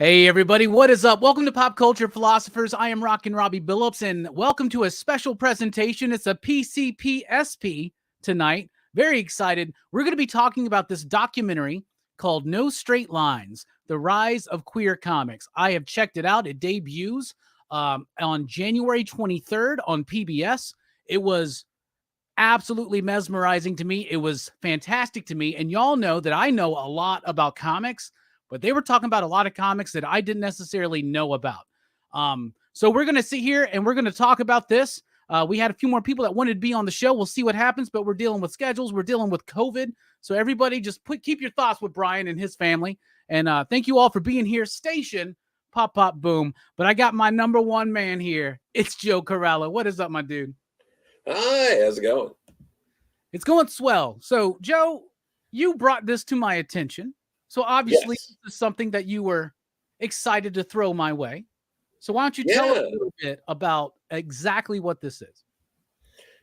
Hey everybody, what is up? Welcome to Pop Culture Philosophers. I am Rockin Robbie Billups, and welcome to a special presentation. It's a PCPSP tonight. Very excited. We're going to be talking about this documentary called No Straight Lines, The Rise of Queer Comics. I have checked it out. It debuts on January 23rd on PBS. It was absolutely mesmerizing to me. It was fantastic to me. And y'all know that I know a lot about comics, but they were talking about a lot of comics that I didn't necessarily know about. So we're going to sit here and we're going to talk about this. We had a few more people that wanted to be on the show. We'll see what happens, but we're dealing with schedules. We're dealing with COVID. So everybody just keep your thoughts with Brian and his family. And thank you all for being here. Station, pop, pop, boom. But I got my number one man here. It's Joe Corallo. What is up, my dude? Hi, how's it going? It's going swell. So, Joe, you brought this to my attention. So, obviously, Yes. This is something that you were excited to throw my way. So, why don't you tell us a little bit about exactly what this is?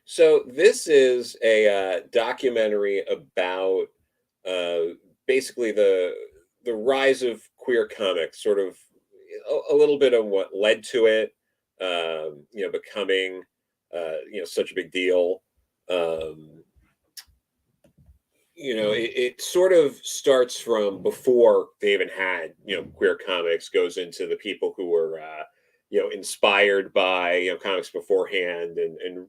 So this is a documentary about basically the rise of queer comics, sort of a little bit of what led to it, becoming such a big deal. It sort of starts from before they even had queer comics, goes into the people who were inspired by comics beforehand, and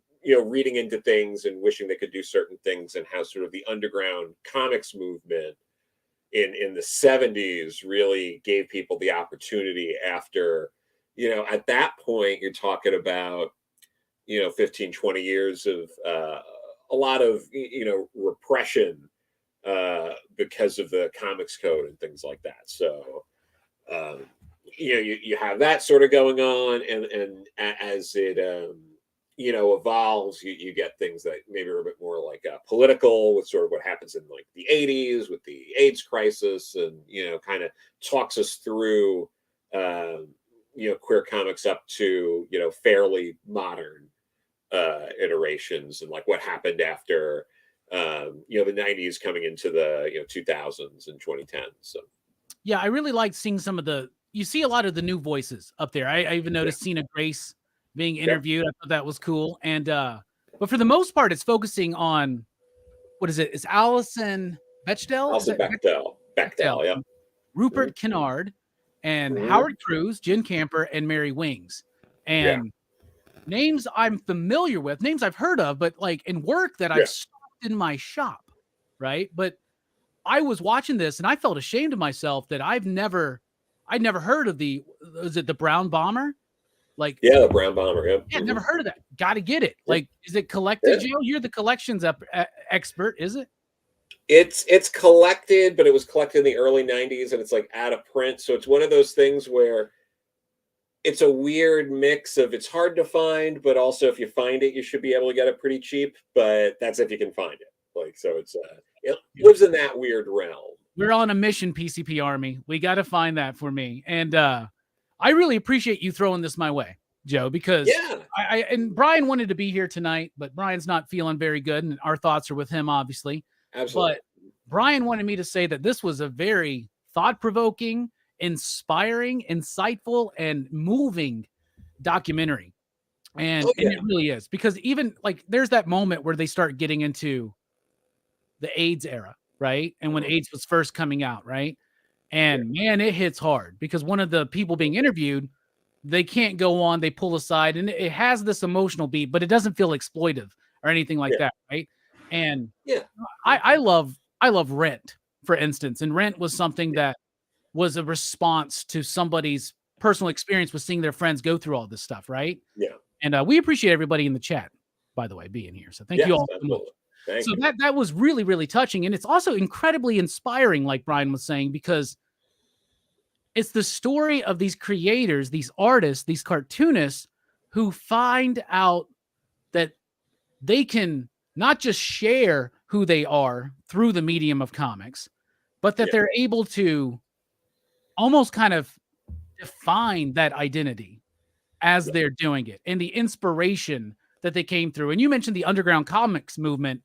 reading into things and wishing they could do certain things, and how sort of the underground comics movement in the 70s really gave people the opportunity after, at that point you're talking about 15, 20 years of a lot of repression because of the comics code and things like that. So you have that sort of going on, and as it evolves, you get things that maybe are a bit more like political, with sort of what happens in like the 80s with the AIDS crisis, and kind of talks us through queer comics up to fairly modern iterations, and like what happened after the 90s coming into the 2000s and 2010s. So Yeah, I really liked seeing you see a lot of the new voices up there. I even noticed Cena Grace being interviewed. I thought that was cool. And but for the most part, it's focusing on, what is it? It's Alison Bechdel? Alison Bechdel, yeah. Rupert Kinnard and Howard Cruse, Jen Camper, and Mary Wings. And names I'm familiar with, names I've heard of, but like in work that I've stopped in my shop, right? But I was watching this and I felt ashamed of myself that I'd never heard of is it the Brown Bomber? Like, the Brown Bomber, yeah, never heard of that. Got to get it. Like, is it collected, Joe? You're the collections expert, is it? It's collected, but it was collected in the early 90s, and it's like out of print. So it's one of those things where it's a weird mix of, it's hard to find, but also if you find it, you should be able to get it pretty cheap. But that's if you can find it. Like, so it lives in that weird realm. We're on a mission, PCP Army. We got to find that for me. And I really appreciate you throwing this my way, Joe, because and Brian wanted to be here tonight, but Brian's not feeling very good, and our thoughts are with him, obviously. Absolutely. But Brian wanted me to say that this was a very thought-provoking, inspiring, insightful, and moving documentary. And it really is, because even like there's that moment where they start getting into the AIDS era, right? And when AIDS was first coming out, right? And man, it hits hard, because one of the people being interviewed, they can't go on, they pull aside, and it has this emotional beat, but it doesn't feel exploitive or anything like that, right? And I love Rent, for instance. And Rent was something that was a response to somebody's personal experience with seeing their friends go through all this stuff, right? Yeah. And we appreciate everybody in the chat, by the way, being here. So thank you all so much. So that was really, really touching. And it's also incredibly inspiring, like Brian was saying, because it's the story of these creators, these artists, these cartoonists who find out that they can not just share who they are through the medium of comics, but that they're able to almost kind of define that identity as they're doing it, and the inspiration that they came through. And you mentioned the underground comics movement.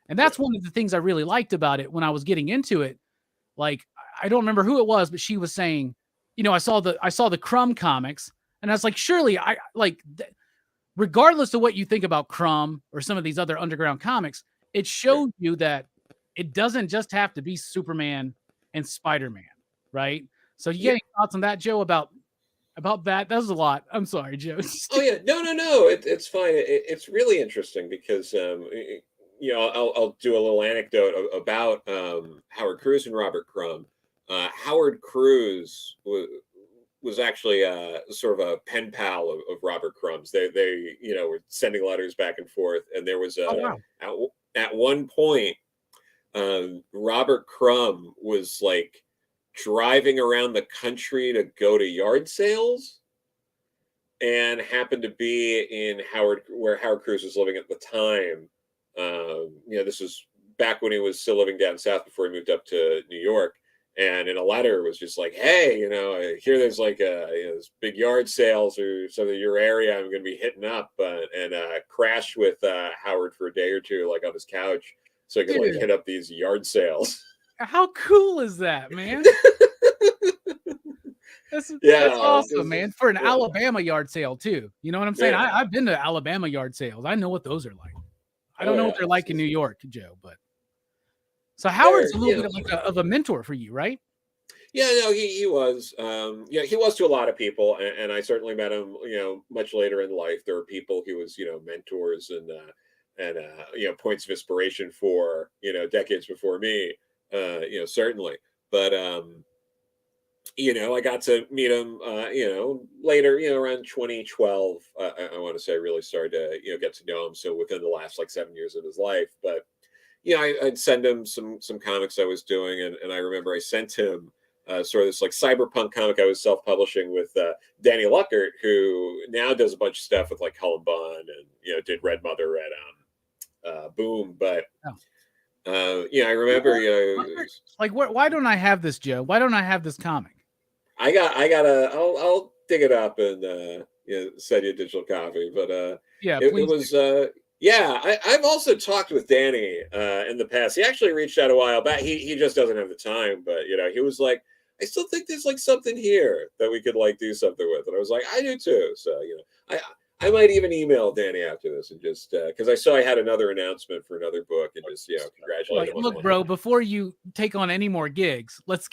And that's one of the things I really liked about it when I was getting into it. Like, I don't remember who it was, but she was saying, I saw the Crumb comics, and I was like, surely regardless of what you think about Crumb or some of these other underground comics, it shows you that it doesn't just have to be Superman and Spider-Man, right? So you get any thoughts on that, Joe, about that? That was a lot. I'm sorry, Joe. Oh yeah, no, it's fine. It's really interesting because I'll do a little anecdote about Howard Cruse and Robert Crumb. Howard Cruse was actually sort of a pen pal of Robert Crumb's. They were sending letters back and forth, and there was at one point, Robert Crumb was like driving around the country to go to yard sales, and happened to be in where Howard Cruse was living at the time. This was back when he was still living down south before he moved up to New York. And in a letter, it was just like, hey, I hear there's like this big yard sales or something in your area. I'm going to be hitting up and crash with Howard for a day or two, like on his couch, so I could like hit up these yard sales. How cool is that, man? That's awesome, man. For an Alabama yard sale too. You know what I'm saying? Yeah. I've been to Alabama yard sales. I know what those are like. I don't know what they're like in New York, Joe, but so Howard's a little bit of a mentor for you, right? Yeah, no, he was. He was to a lot of people, and I certainly met him, much later in life. There were people he was, mentors and points of inspiration for, decades before me, certainly. But I got to meet him, later, around 2012. I want to say I really started to, get to know him. So within the last like 7 years of his life, but I'd send him some comics I was doing, and I remember I sent him sort of this like cyberpunk comic I was self-publishing with Danny Luckert, who now does a bunch of stuff with like Cullen Bunn and did Red Mother at Boom. But I remember why don't I have this, Joe? Why don't I have this comic? I'll dig it up and send you a digital copy. But it was. I've also talked with Danny in the past. He actually reached out a while back. He just doesn't have the time, but he was like, I still think there's like something here that we could like do something with. And I was like, I do too. So I might even email Danny after this and just because I saw I had another announcement for another book and just congratulate him. Look, bro, before you take on any more gigs, let's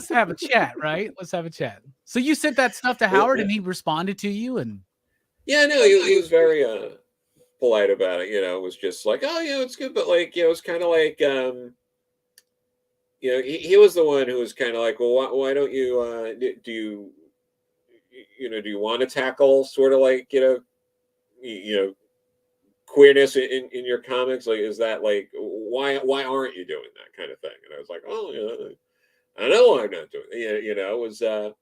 have a chat, right? Let's have a chat. So you sent that stuff to Howard and he responded to you, and he was very polite about it. It was just like, oh it's good, but like it's kind of like he was the one who was kind of like, well, why don't you do you want to tackle sort of like queerness in your comics? Like, is that like why aren't you doing that kind of thing? And I was like, oh I know why I'm not doing it. It was so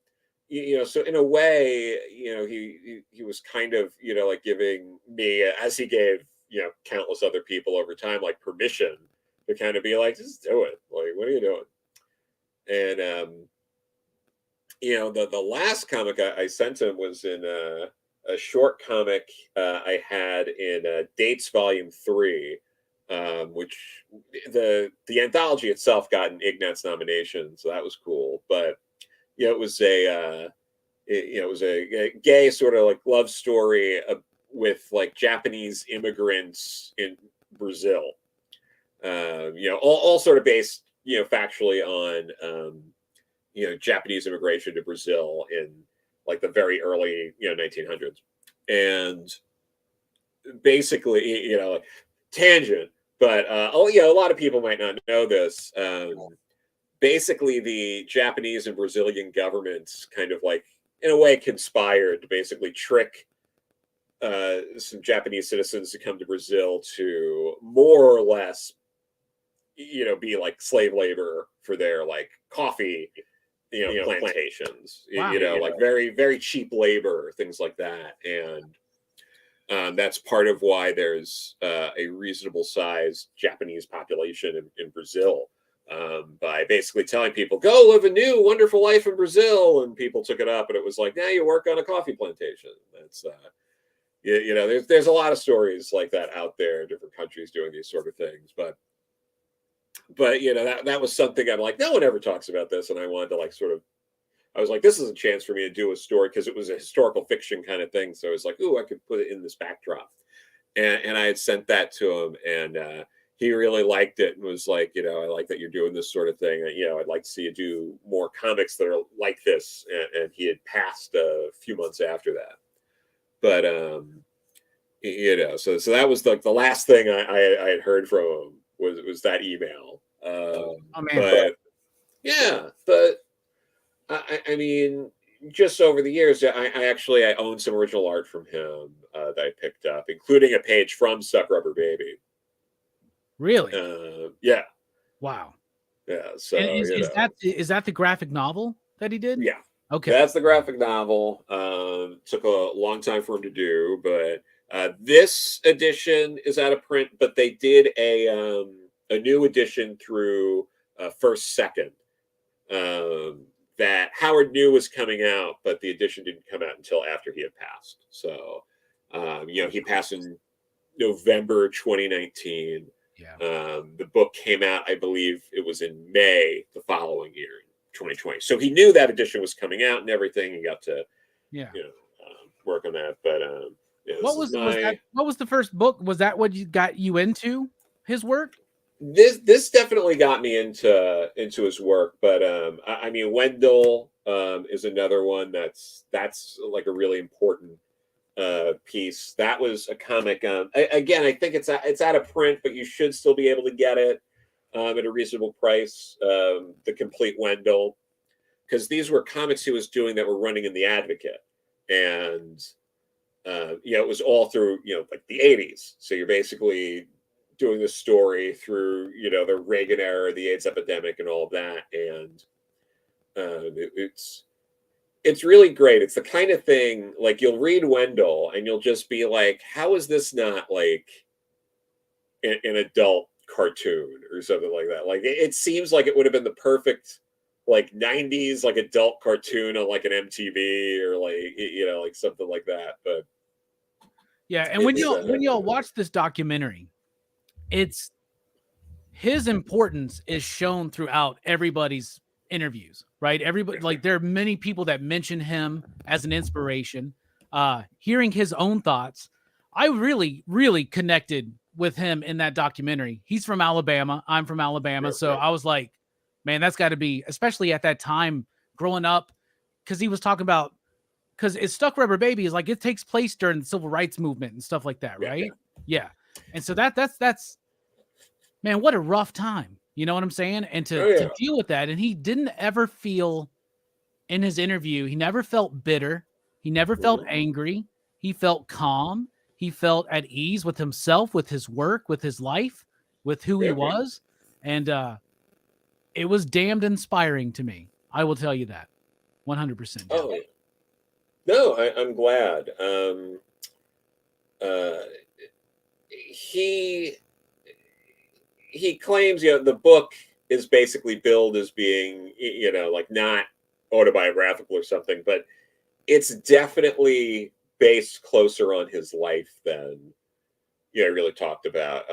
in a way, he was kind of, like giving me, as he gave, countless other people over time, like permission to kind of be like, just do it. Like, what are you doing? And, the last comic I sent him was in a short comic I had in Dates Volume 3, which the anthology itself got an Ignatz nomination. So that was cool. But, it was a gay sort of like love story with like Japanese immigrants in Brazil. All sort of based, factually on, Japanese immigration to Brazil in like the very early, 1900s. And basically, like, tangent, but a lot of people might not know this. Basically, the Japanese and Brazilian governments kind of like, in a way, conspired to basically trick some Japanese citizens to come to Brazil to more or less, be like slave labor for their like coffee, plantations, wow. Like very, very cheap labor, things like that. And that's part of why there's a reasonable sized Japanese population in Brazil. By basically telling people, go live a new wonderful life in Brazil, and people took it up, and it was like, now you work on a coffee plantation. That's there's a lot of stories like that out there in different countries doing these sort of things, but that was something I'm like, no one ever talks about this, and I wanted to like sort of I was like, this is a chance for me to do a story because it was a historical fiction kind of thing. So I was like, ooh, I could put it in this backdrop. And I had sent that to him, and he really liked it and was like, I like that you're doing this sort of thing. I'd like to see you do more comics that are like this. And he had passed a few months after that. But so that was like the last thing I had heard from him was that email. Oh man. But yeah, but I mean, just over the years, I own some original art from him that I picked up, including a page from Stuck Rubber Baby. Really? Yeah. Wow. Yeah. So And is that the graphic novel that he did? Yeah. Okay. That's the graphic novel. Took a long time for him to do, but this edition is out of print. But they did a new edition through First Second. That Howard knew was coming out, but the edition didn't come out until after he had passed. So, he passed in November 2019. Yeah. The book came out, I believe it was in May the following year, 2020. So he knew that edition was coming out and everything. He got to, work on that. But what was the first book? Was that what got you into his work? This definitely got me into his work, but I mean, Wendell is another one that's like a really important piece. That was a comic. Again, I think it's out of print, but you should still be able to get it at a reasonable price. The complete Wendell, because these were comics he was doing that were running in the Advocate, and it was all through like the 80s. So you're basically doing this story through the Reagan era, the AIDS epidemic, and all of that, and it's really great. It's the kind of thing, like, you'll read Wendell and you'll just be like, how is this not like an adult cartoon or something like that? Like, it seems like it would have been the perfect like 90s like adult cartoon on like an MTV or like something like that. But yeah, and when y'all watch this documentary, it's his importance is shown throughout everybody's interviews, right? Everybody, like, there are many people that mention him as an inspiration. Hearing his own thoughts, I really, really connected with him in that documentary. He's from Alabama. I'm from Alabama. So I was like, man, that's got to be, especially at that time growing up, because he was talking about, because it's Stuck Rubber Baby is like, it takes place during the civil rights movement and stuff like that, right? Yeah. And so that's man, what a rough time. You know what I'm saying? And to deal with that. And he didn't ever feel, in his interview, he never felt bitter. He never felt angry. He felt calm. He felt at ease with himself, with his work, with his life, with who he was. And it was damned inspiring to me. I will tell you that. 100%. Oh, no, I'm glad. He claims, the book is basically billed as being, like not autobiographical or something, but it's definitely based closer on his life than, he really talked about.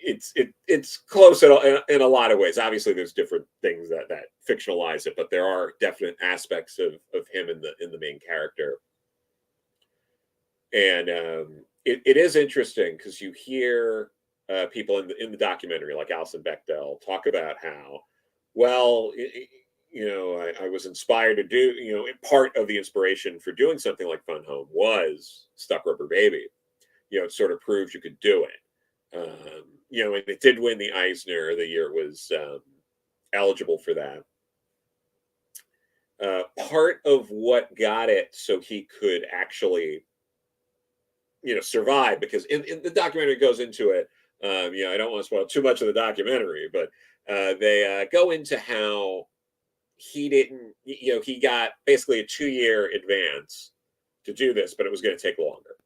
It's close in a lot of ways. Obviously, there's different things that fictionalize it, but there are definite aspects of him in the main character. And it is interesting because you hear people in the documentary, like Alison Bechdel, talk about how, well, I was inspired to do, part of the inspiration for doing something like Fun Home was Stuck Rubber Baby. It sort of proved you could do it. And it did win the Eisner the year it was eligible for that. Part of what got it so he could actually, survive, because in the documentary goes into it. I don't want to spoil too much of the documentary, but they go into how he didn't, he got basically a 2-year advance to do this, but it was going to take longer.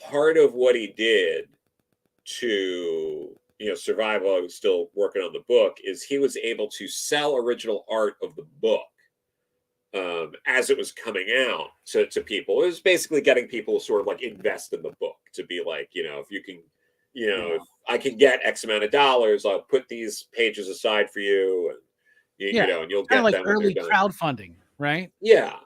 Part of what he did to survive while he was still working on the book is he was able to sell original art of the book as it was coming out to people. It was basically getting people to sort of like invest in the book, to be like, if you can, if I can get X amount of dollars, I'll put these pages aside for you. Yeah, and you'll kind of get like them when they're early done. crowdfunding, right? Yeah.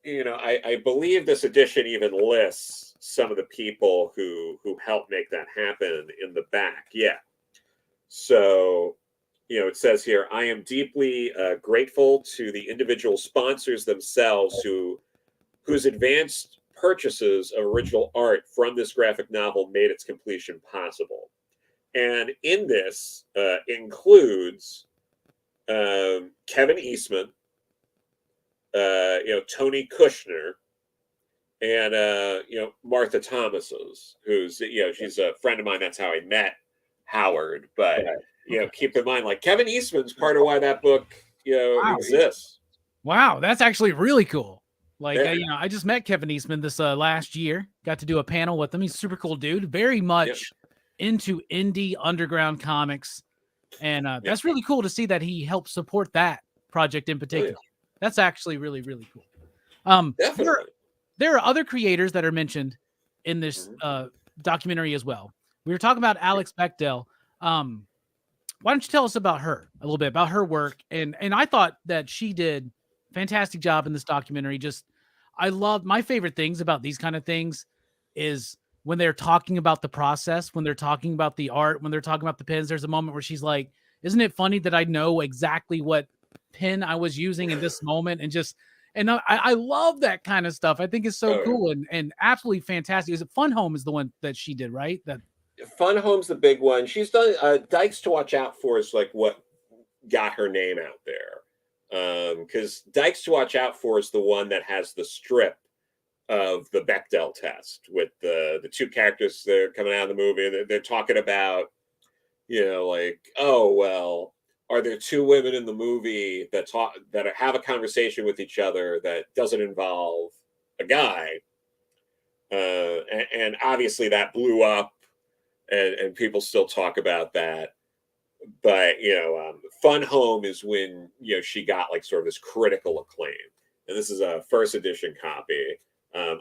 I believe this edition even lists some of the people who helped make that happen in the back. Yeah. So, it says here, I am deeply grateful to the individual sponsors themselves whose advanced purchases of original art from this graphic novel made its completion possible. And in this includes Kevin Eastman, Tony Kushner, and Martha Thomas's, who's she's a friend of mine. That's how I met Howard. But keep in mind, like, Kevin Eastman's part of why that book Wow. exists. Wow, that's actually really cool. Like, Yeah. I just met Kevin Eastman this last year. Got to do a panel with him. He's a super cool dude. Very much into indie underground comics, and that's really cool to see that he helped support that project in particular. That's actually really, really cool. Definitely. There are other creators that are mentioned in this documentary as well. We were talking about Alex Bechdel. Why don't you tell us about her a little bit, about her work? And I thought that she did a fantastic job in this documentary. I love, my favorite things about these kind of things is when they're talking about the process, when they're talking about the art, when they're talking about the pens. There's a moment where she's like, isn't it funny that I know exactly what pen I was using in this moment? And I love that kind of stuff. I think it's so cool and absolutely fantastic. Is it Fun Home is the one that she did, right? That Fun Home's the big one. She's done Dykes to Watch Out For is like what got her name out there. Because Dykes to Watch Out For is the one that has the strip of the Bechdel test with the two characters that are coming out of the movie. They're talking about, like, oh, well, are there two women in the movie that have a conversation with each other that doesn't involve a guy? And obviously that blew up, and people still talk about that. But Fun Home is when she got like sort of this critical acclaim, and this is a first edition copy.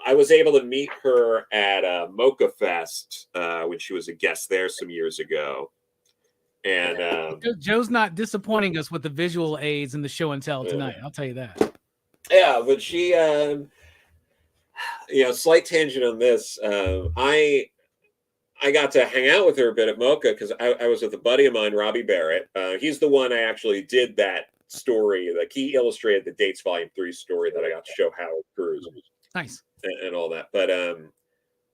I was able to meet her at Mocha Fest when she was a guest there some years ago. And Joe's not disappointing us with the visual aids and the show and tell tonight. I'll tell you that. Yeah, but she, slight tangent on this. I got to hang out with her a bit at Mocha because I was with a buddy of mine, Robbie Barrett. He's the one I actually did that story. Like, he illustrated the Dates Volume 3 story that I got to show Howard Cruse. Nice. And all that. But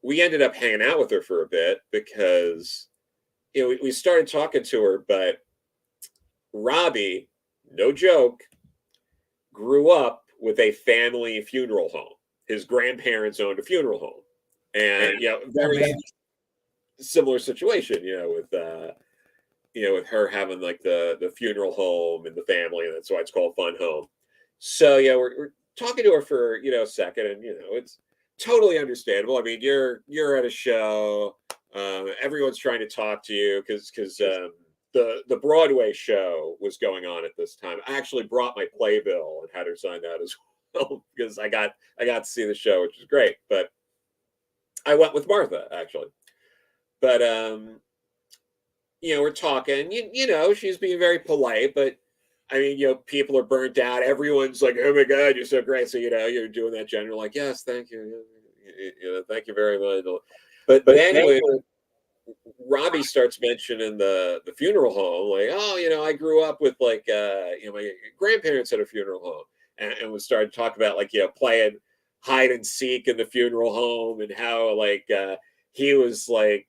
we ended up hanging out with her for a bit because we started talking to her, but Robbie, no joke, grew up with a family funeral home. His grandparents owned a funeral home. And very similar situation, with her having like the funeral home and the family, and that's why it's called Fun Home. So we're talking to her for a second, and it's totally understandable. I mean, you're at a show, everyone's trying to talk to you because the Broadway show was going on at this time. I actually brought my playbill and had her sign that as well because I got to see the show, which is great. But I went with Martha actually. But we're talking. She's being very polite, but I mean, people are burnt out. Everyone's like, "Oh my God, you're so great!" So you're doing that general, like, "Yes, thank you, thank you very much." But anyway, Robbie starts mentioning the funeral home, like, "Oh, I grew up with like, my grandparents had a funeral home," and we started talking about like, playing hide and seek in the funeral home and how like he was like,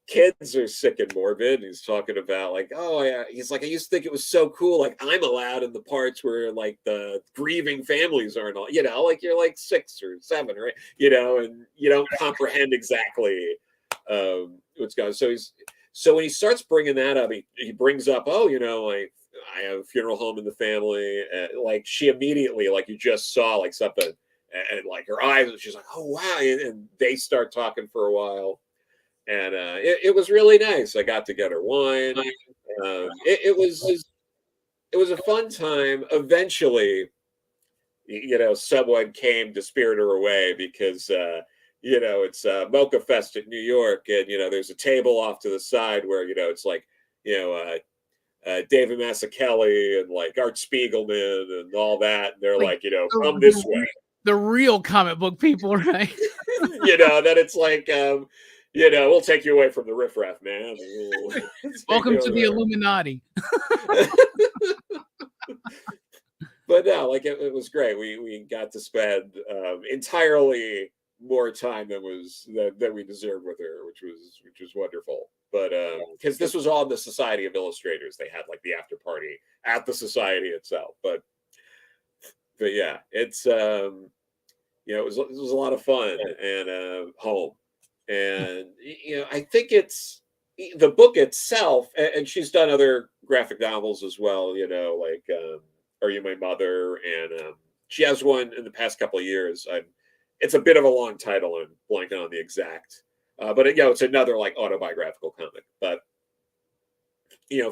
kids are sick and morbid. He's talking about like, oh yeah, he's like, I used to think it was so cool. Like, I'm allowed in the parts where like the grieving families aren't all, like you're like 6 or 7, right? And you don't comprehend exactly what's going on. So when he starts bringing that up, he brings up, like, I have a funeral home in the family. Like, she immediately, like you just saw like something, and like her eyes, she's like, oh wow. And they start talking for a while. And it was really nice. I got to get her wine. It was a fun time. Eventually, someone came to spirit her away because it's Mocha Fest in New York, and there's a table off to the side where it's like David Mazzucchelli and like Art Spiegelman and all that. And they're like, come the, this way. The real comic book people, right? That it's like, we'll take you away from the riffraff, man. Welcome to the Illuminati. But no, like it was great. We got to spend entirely more time than we deserved with her, which was wonderful. But because this was all in the Society of Illustrators, they had like the after party at the society itself. But yeah, it's it was a lot of fun and home, and I think it's the book itself, and she's done other graphic novels as well. Like Are You My Mother, and she has one in the past couple of years. It's a bit of a long title, and I'm blanking on the exact. But it's another like autobiographical comic. But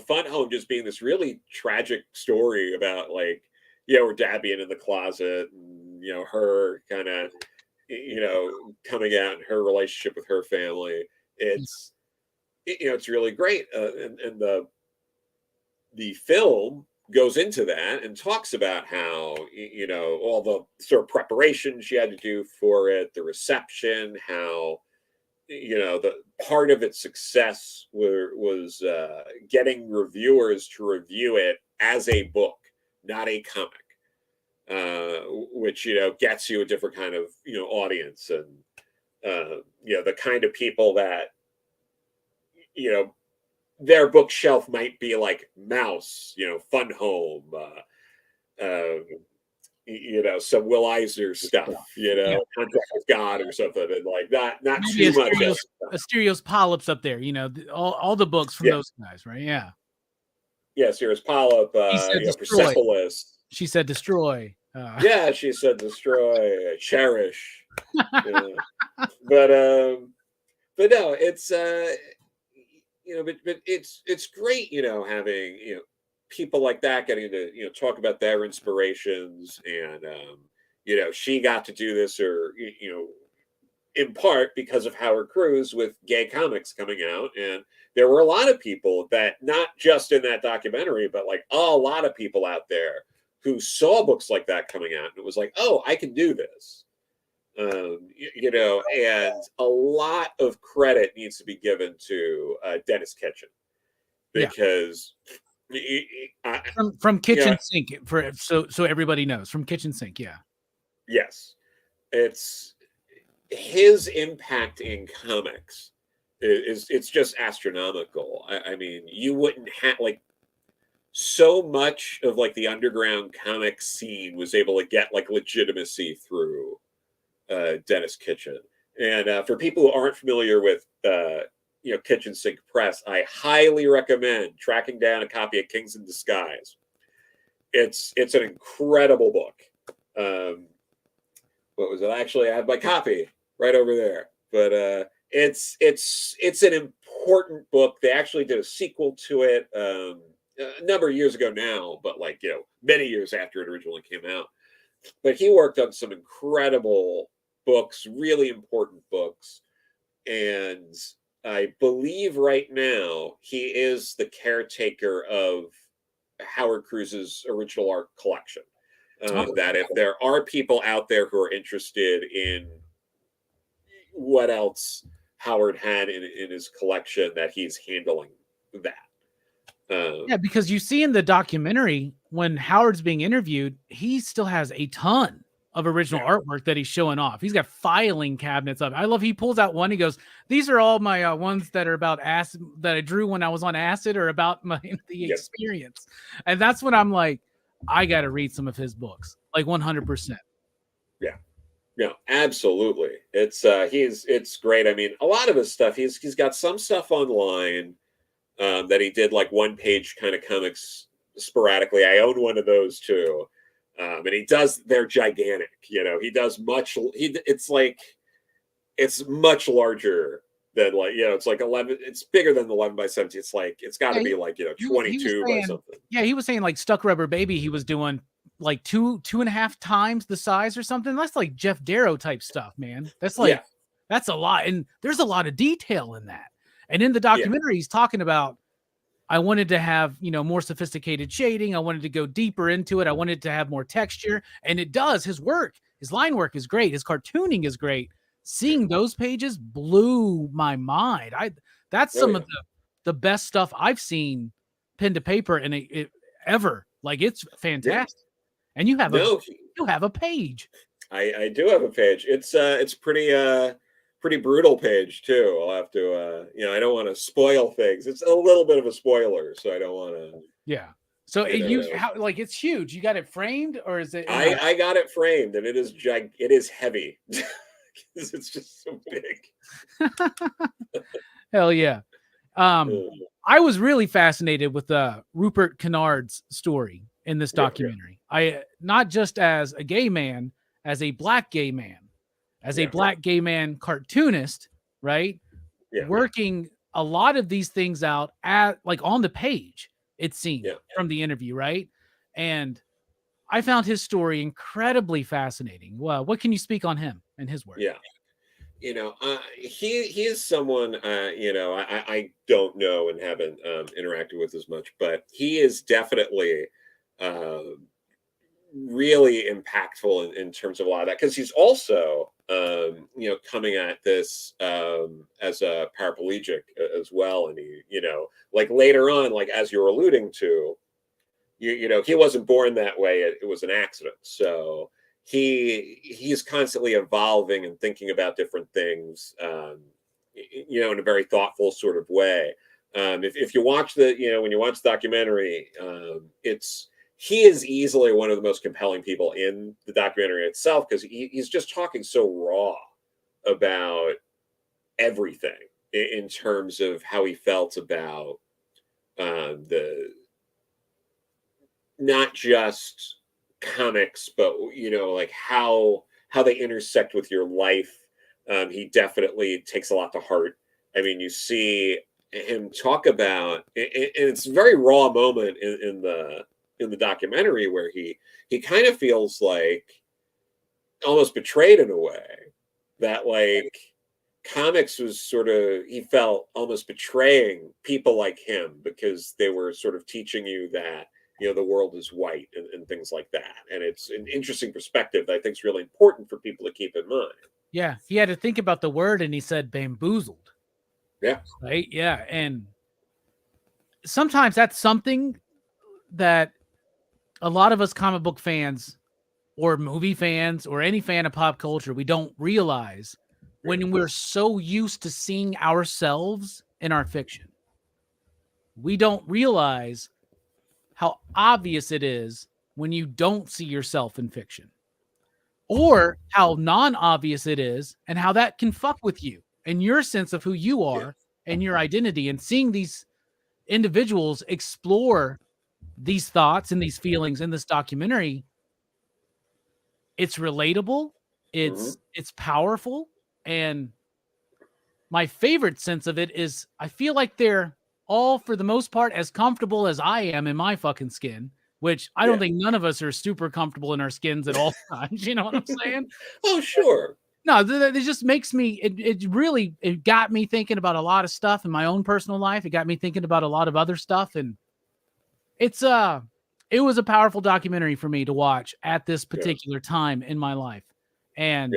Fun Home just being this really tragic story about like her dad being in the closet, and her kind of coming out and her relationship with her family. It's it's really great, and the film goes into that and talks about how all the sort of preparation she had to do for it, the reception, how the part of its success was getting reviewers to review it as a book, not a comic, which gets you a different kind of audience, and the kind of people that their bookshelf might be like Mouse, Fun Home, some Will Eisner stuff, Contract with God or something, and like not too much. Asterios Polyps up there, all the books from those guys, right? Yeah. Yeah, Sirius Polyp, Persepolis. She said destroy. Yeah, she said destroy, cherish. But no, it's but it's great, having people like that getting to talk about their inspirations, and she got to do this, or in part because of Howard Cruse with gay comics coming out, and there were a lot of people that, not just in that documentary, but like a lot of people out there who saw books like that coming out, and it was like, oh, I can do this. And a lot of credit needs to be given to Dennis Kitchen, because from Kitchen Sink, so everybody knows, from Kitchen Sink. Yes, it's his impact in comics it's just astronomical. I mean, you wouldn't have like so much of like the underground comic scene was able to get like legitimacy through Dennis Kitchen. And for people who aren't familiar with Kitchen Sink Press, I highly recommend tracking down a copy of Kings in Disguise. It's an incredible book. What was it? Actually, I have my copy right over there. But it's an important book. They actually did a sequel to it a number of years ago now, but like many years after it originally came out. But he worked on some incredible books, really important books, and I believe right now he is the caretaker of Howard Cruse's original art collection. That if there are people out there who are interested in what else Howard had in his collection, that he's handling that. Yeah, because you see in the documentary when Howard's being interviewed, he still has a ton of original artwork that he's showing off. He's got filing cabinets up. I love he pulls out one. He goes, "These are all my ones that are about acid that I drew when I was on acid, or about the experience." And that's when I'm like, I got to read some of his books, like 100%. Yeah, absolutely. It's great. I mean, a lot of his stuff, he's got some stuff online that he did like one-page kind of comics sporadically. I own one of those too. And he does, they're gigantic, he does it's much larger than like, it's like 11, it's bigger than the 11 by 17. It's like, it's got to be like, 22 by something. Yeah, he was saying like Stuck Rubber Baby, he was doing like two and a half times the size or something. That's like Jeff Darrow type stuff, man. That's like, that's a lot. And there's a lot of detail in that. And in the documentary, he's talking about I wanted to have, more sophisticated shading. I wanted to go deeper into it. I wanted to have more texture, and it does. His line work is great. His cartooning is great. Seeing those pages blew my mind. That's some of the best stuff I've seen pen to paper and ever. Like, it's fantastic. And you have a page. I do have a page. It's pretty brutal page too. I'll have to I don't want to spoil things. It's a little bit of a spoiler, so I don't want to. Yeah. So it's huge. You got it framed, or is it? I got it framed, and it is heavy. It's just so big. Hell yeah. I was really fascinated with Rupert Kinnard's story in this documentary. I not just as a gay man, as a black gay man, as a black gay man cartoonist, right? Yeah. Working a lot of these things out on the page, it seemed from the interview, right? And I found his story incredibly fascinating. Well, what can you speak on him and his work? Yeah. He is someone, I don't know and haven't interacted with as much, but he is definitely really impactful in terms of a lot of that, because he's also, coming at this as a paraplegic as well. And he, like later on, like as you're alluding to, he wasn't born that way. It was an accident. So he's constantly evolving and thinking about different things, in a very thoughtful sort of way. If you watch when you watch the documentary, he is easily one of the most compelling people in the documentary itself, because he's just talking so raw about everything in terms of how he felt about the not just comics, but like how they intersect with your life. He definitely takes a lot to heart. I mean, you see him talk about, and it's a very raw moment in the documentary where he kind of feels like almost betrayed in a way, that like comics was he felt almost betraying people like him, because they were sort of teaching you that the world is white and things like that. And it's an interesting perspective that I think is really important for people to keep in mind. Yeah. He had to think about the word, and he said bamboozled. Yeah. Right. Yeah. And sometimes that's something that a lot of us comic book fans or movie fans or any fan of pop culture, we don't realize when we're so used to seeing ourselves in our fiction. We don't realize how obvious it is when you don't see yourself in fiction, or how non-obvious it is, and how that can fuck with you and your sense of who you are and your identity. And seeing these individuals explore these thoughts and these feelings in this documentary, it's relatable, it's powerful, and my favorite sense of it is I feel like they're all, for the most part, as comfortable as I am in my fucking skin, which I don't think none of us are super comfortable in our skins at all times. You know what I'm saying? Oh, sure. No, it just makes me, it got me thinking about a lot of stuff in my own personal life. It got me thinking about a lot of other stuff. And it was a powerful documentary for me to watch at this particular time in my life. And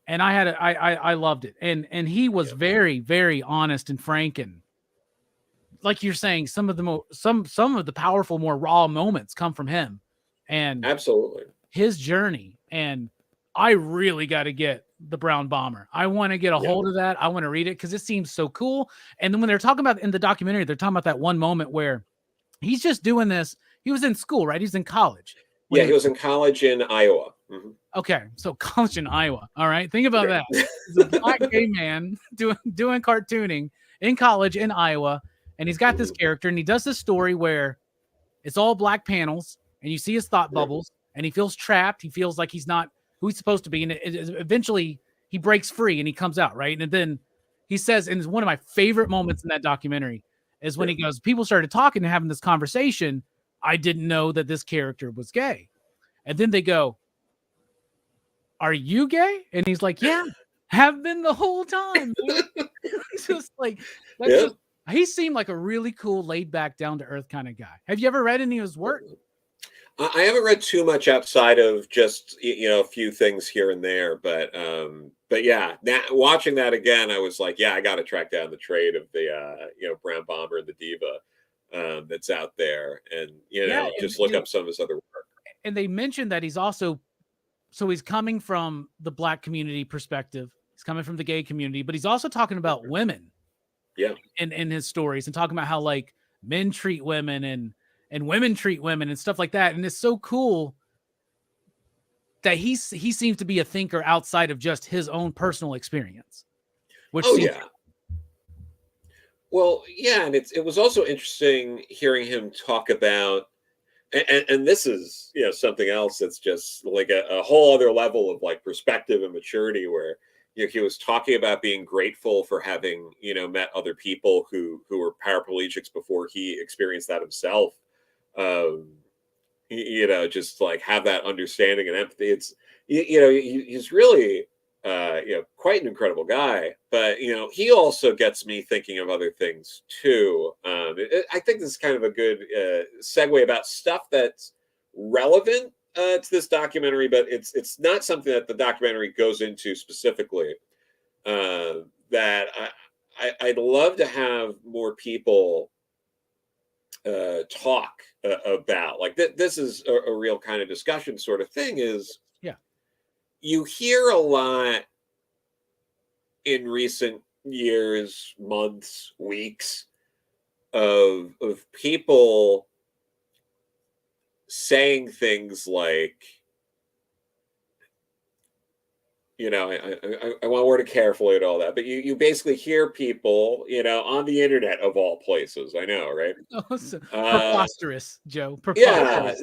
I loved it. And he was very, very honest and frank, and like you're saying, some of the powerful, more raw moments come from him, and absolutely his journey. And I really got to get the Brown Bomber. I want to get a hold of that. I want to read it because it seems so cool. And then when they're talking about in the documentary, they're talking about that one moment where he's just doing this. He was in school, right? He's in college. Yeah, he was in college in Iowa. Mm-hmm. Okay, so college in Iowa. All right, think about that. He's a black gay man doing cartooning in college in Iowa. And he's got this character, and he does this story where it's all black panels, and you see his thought bubbles, and he feels trapped. He feels like he's not who he's supposed to be. And eventually he breaks free and he comes out, right? And then he says, and it's one of my favorite moments in that documentary, is when he goes, people started talking and having this conversation. I didn't know that this character was gay. And then they go, are you gay? And he's like, yeah, have been the whole time. He's just like, he seemed like a really cool, laid back, down to earth kind of guy. Have you ever read any of his work? I haven't read too much outside of just a few things here and there, but yeah, watching that again, I was like, yeah, I got to track down the trade of the Brown Bomber and the Diva that's out there, and Yeah, just look up some of his other work. And they mentioned that he's also, so he's coming from the Black community perspective. He's coming from the gay community, but he's also talking about women. Yeah, in his stories, and talking about how like men treat women and women treat women and stuff like that. And it's so cool that he seems to be a thinker outside of just his own personal experience. Which well, yeah, and it was also interesting hearing him talk about, and this is something else that's just like a whole other level of like perspective and maturity, where he was talking about being grateful for having met other people who were paraplegics before he experienced that himself. Just like have that understanding and empathy. It's he's really quite an incredible guy, but he also gets me thinking of other things too. I think this is kind of a good segue about stuff that's relevant to this documentary, but it's not something that the documentary goes into specifically. That I'd love to have more people talk about. Like this is a real kind of discussion sort of thing. Is you hear a lot in recent years, months, weeks of people saying things like, I want to word it carefully and all that, but you basically hear people, on the internet of all places. I know, right? Preposterous, Joe. Preposterous.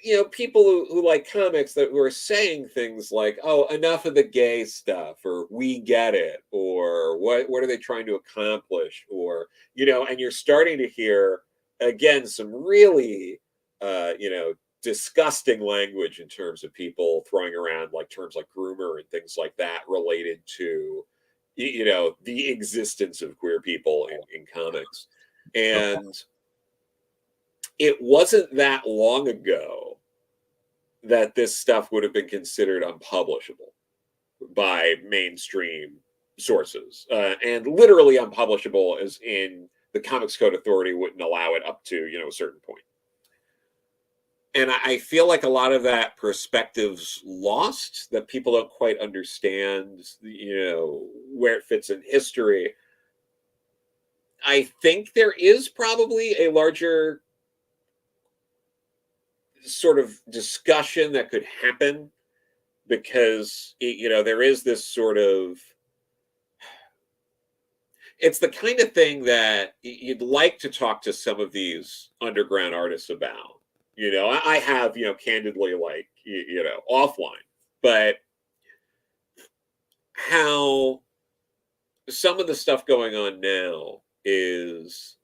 Yeah. People who like comics that were saying things like, oh, enough of the gay stuff, or we get it, or what are they trying to accomplish? Or, and you're starting to hear, again, some really, disgusting language in terms of people throwing around like terms like groomer and things like that related to, the existence of queer people in comics. And it wasn't that long ago that this stuff would have been considered unpublishable by mainstream sources, and literally unpublishable as in the Comics Code Authority wouldn't allow it up to, a certain point. And I feel like a lot of that perspective's lost, that people don't quite understand, where it fits in history. I think there is probably a larger sort of discussion that could happen, because there is this sort of, it's the kind of thing that you'd like to talk to some of these underground artists about. I have, candidly, like, offline, but how some of the stuff going on now is,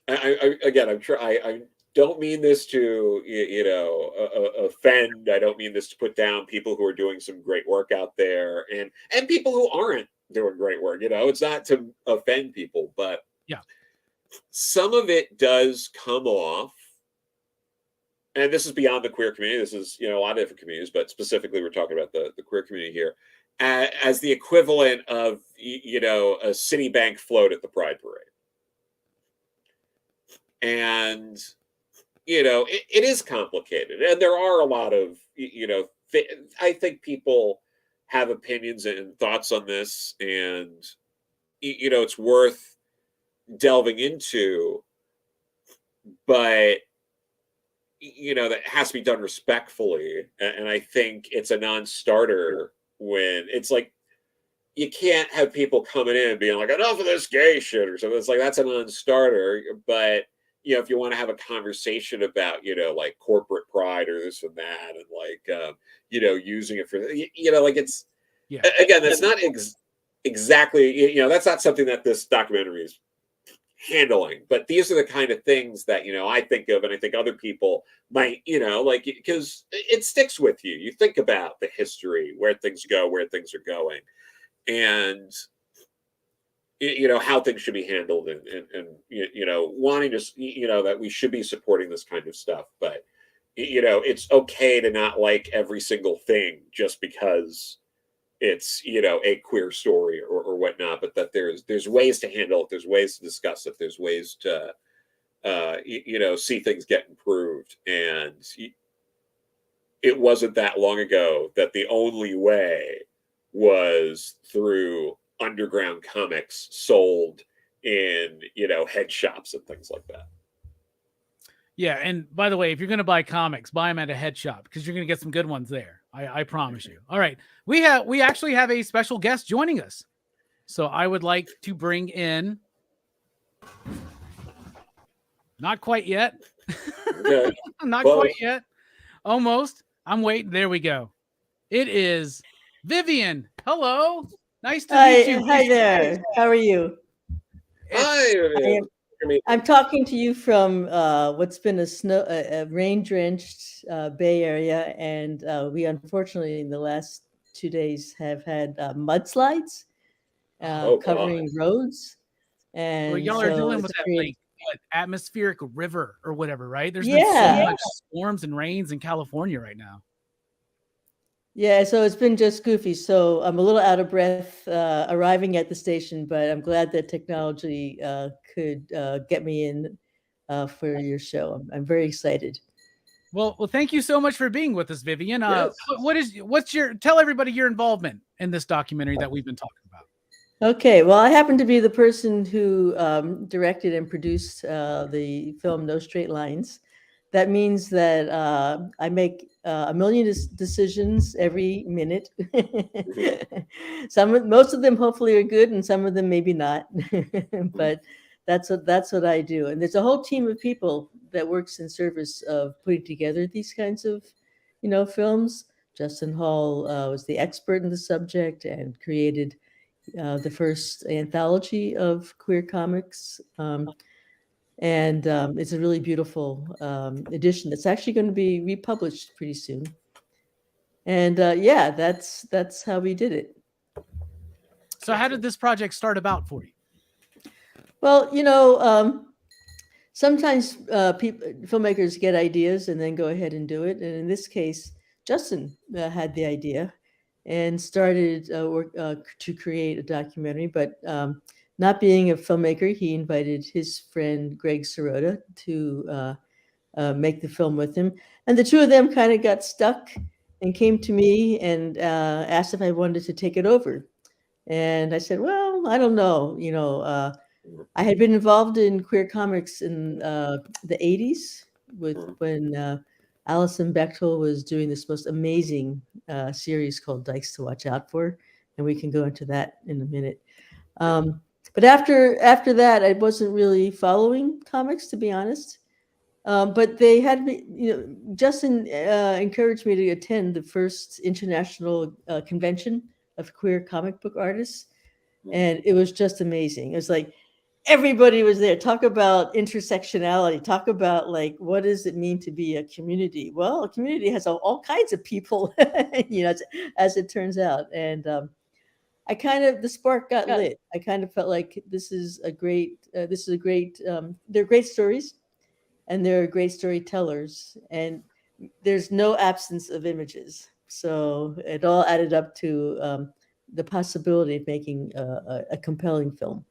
I don't mean this to, offend. I don't mean this to put down people who are doing some great work out there, and people who aren't doing great work. It's not to offend people, but some of it does come off, and this is beyond the queer community. This is, a lot of different communities, but specifically we're talking about the queer community here, as the equivalent of, a Citibank float at the Pride Parade. And, it is complicated. And there are a lot of, I think people have opinions and thoughts on this, and, it's worth delving into, but that has to be done respectfully. And I think it's a non-starter when it's like, you can't have people coming in and being like, enough of this gay shit or something. It's like, that's a non-starter. But if you want to have a conversation about like corporate pride or this and that, and like using it for like, it's again, that's not exactly that's not something that this documentary is handling, but these are the kind of things that I think of, and I think other people might, like, because it sticks with you. You think about the history, where things go, where things are going, and how things should be handled, and wanting to, that we should be supporting this kind of stuff. But it's okay to not like every single thing just because it's a queer story or whatnot, but that there's ways to handle it, there's ways to discuss it, there's ways to see things get improved. And it wasn't that long ago that the only way was through underground comics sold in head shops and things like that. Yeah, and by the way, if you're going to buy comics, buy them at a head shop because you're going to get some good ones there. I promise you. All right, we actually have a special guest joining us, so I would like to bring in. Not quite yet. Okay. Not quite yet. Almost. I'm waiting. There we go. It is Vivian. Hello. Nice to meet you. Hi there. How are you? Hi. I'm talking to you from what's been a rain-drenched Bay Area, and we unfortunately in the last 2 days have had mudslides covering roads. And well, y'all so are dealing with that like atmospheric river or whatever, right? There's been so much storms and rains in California right now. Yeah, so it's been just goofy. So I'm a little out of breath arriving at the station, but I'm glad that technology could get me in for your show. I'm very excited. Well, thank you so much for being with us, Vivian. Yes. Tell everybody your involvement in this documentary that we've been talking about. Okay, well, I happen to be the person who directed and produced the film No Straight Lines. That means that I make a million decisions every minute. Most of them hopefully are good, and some of them maybe not. But that's what I do. And there's a whole team of people that works in service of putting together these kinds of, films. Justin Hall was the expert in the subject and created the first anthology of queer comics. And it's a really beautiful edition that's actually going to be republished pretty soon. And that's how we did it. So how did this project start about for you? Well, sometimes filmmakers get ideas and then go ahead and do it. And in this case, Justin had the idea and started to create a documentary, but not being a filmmaker, he invited his friend Greg Sirota to make the film with him. And the two of them kind of got stuck and came to me and asked if I wanted to take it over. And I said, well, I don't know. I had been involved in queer comics in the 80s when Alison Bechdel was doing this most amazing series called Dykes to Watch Out For. And we can go into that in a minute. But after that, I wasn't really following comics, to be honest. But they had me, Justin encouraged me to attend the first international convention of queer comic book artists. And it was just amazing. It was like everybody was there. Talk about intersectionality. Talk about what does it mean to be a community? Well, a community has all kinds of people, as it turns out. And the spark got lit. I kind of felt like they're great stories, and they're great storytellers, and there's no absence of images. So it all added up to the possibility of making a compelling film.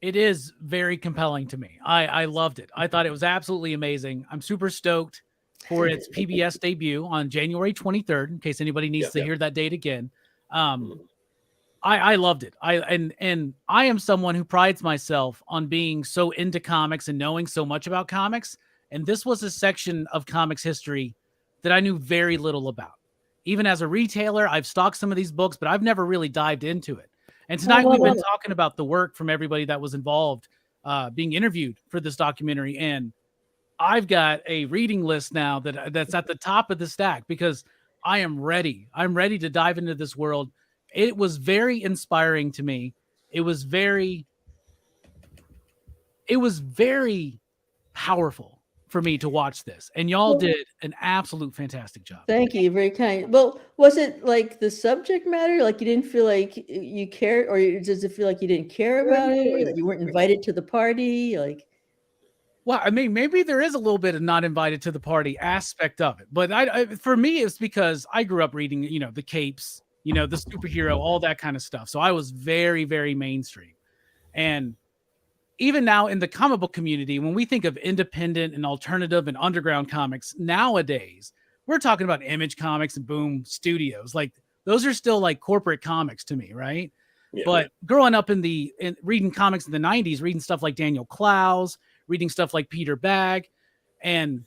It is very compelling to me. I loved it. I thought it was absolutely amazing. I'm super stoked for its PBS debut on January 23rd, in case anybody needs to hear that date again. I loved it. And I am someone who prides myself on being so into comics and knowing so much about comics. And this was a section of comics history that I knew very little about. Even as a retailer, I've stocked some of these books, but I've never really dived into it. And tonight we've been talking about the work from everybody that was involved, being interviewed for this documentary. And I've got a reading list now that's at the top of the stack because I am ready. I'm ready to dive into this world. It was very inspiring to me. It was very powerful. for me to watch this, and y'all did an absolute fantastic job. Thank you, very kind. Well, was it like the subject matter, like you didn't feel like you cared, or does it feel like you didn't care about it, or that you weren't invited to the party? Like, well, I mean, maybe there is a little bit of not invited to the party aspect of it, but for me, it's because I grew up reading, the capes, the superhero, all that kind of stuff. So I was very, very mainstream. And even now in the comic book community, when we think of independent and alternative and underground comics nowadays, we're talking about Image Comics and Boom Studios. Like, those are still like corporate comics to me, right? Yeah. But growing up in reading comics in the 90s, reading stuff like Daniel Clowes, reading stuff like Peter Bagge, and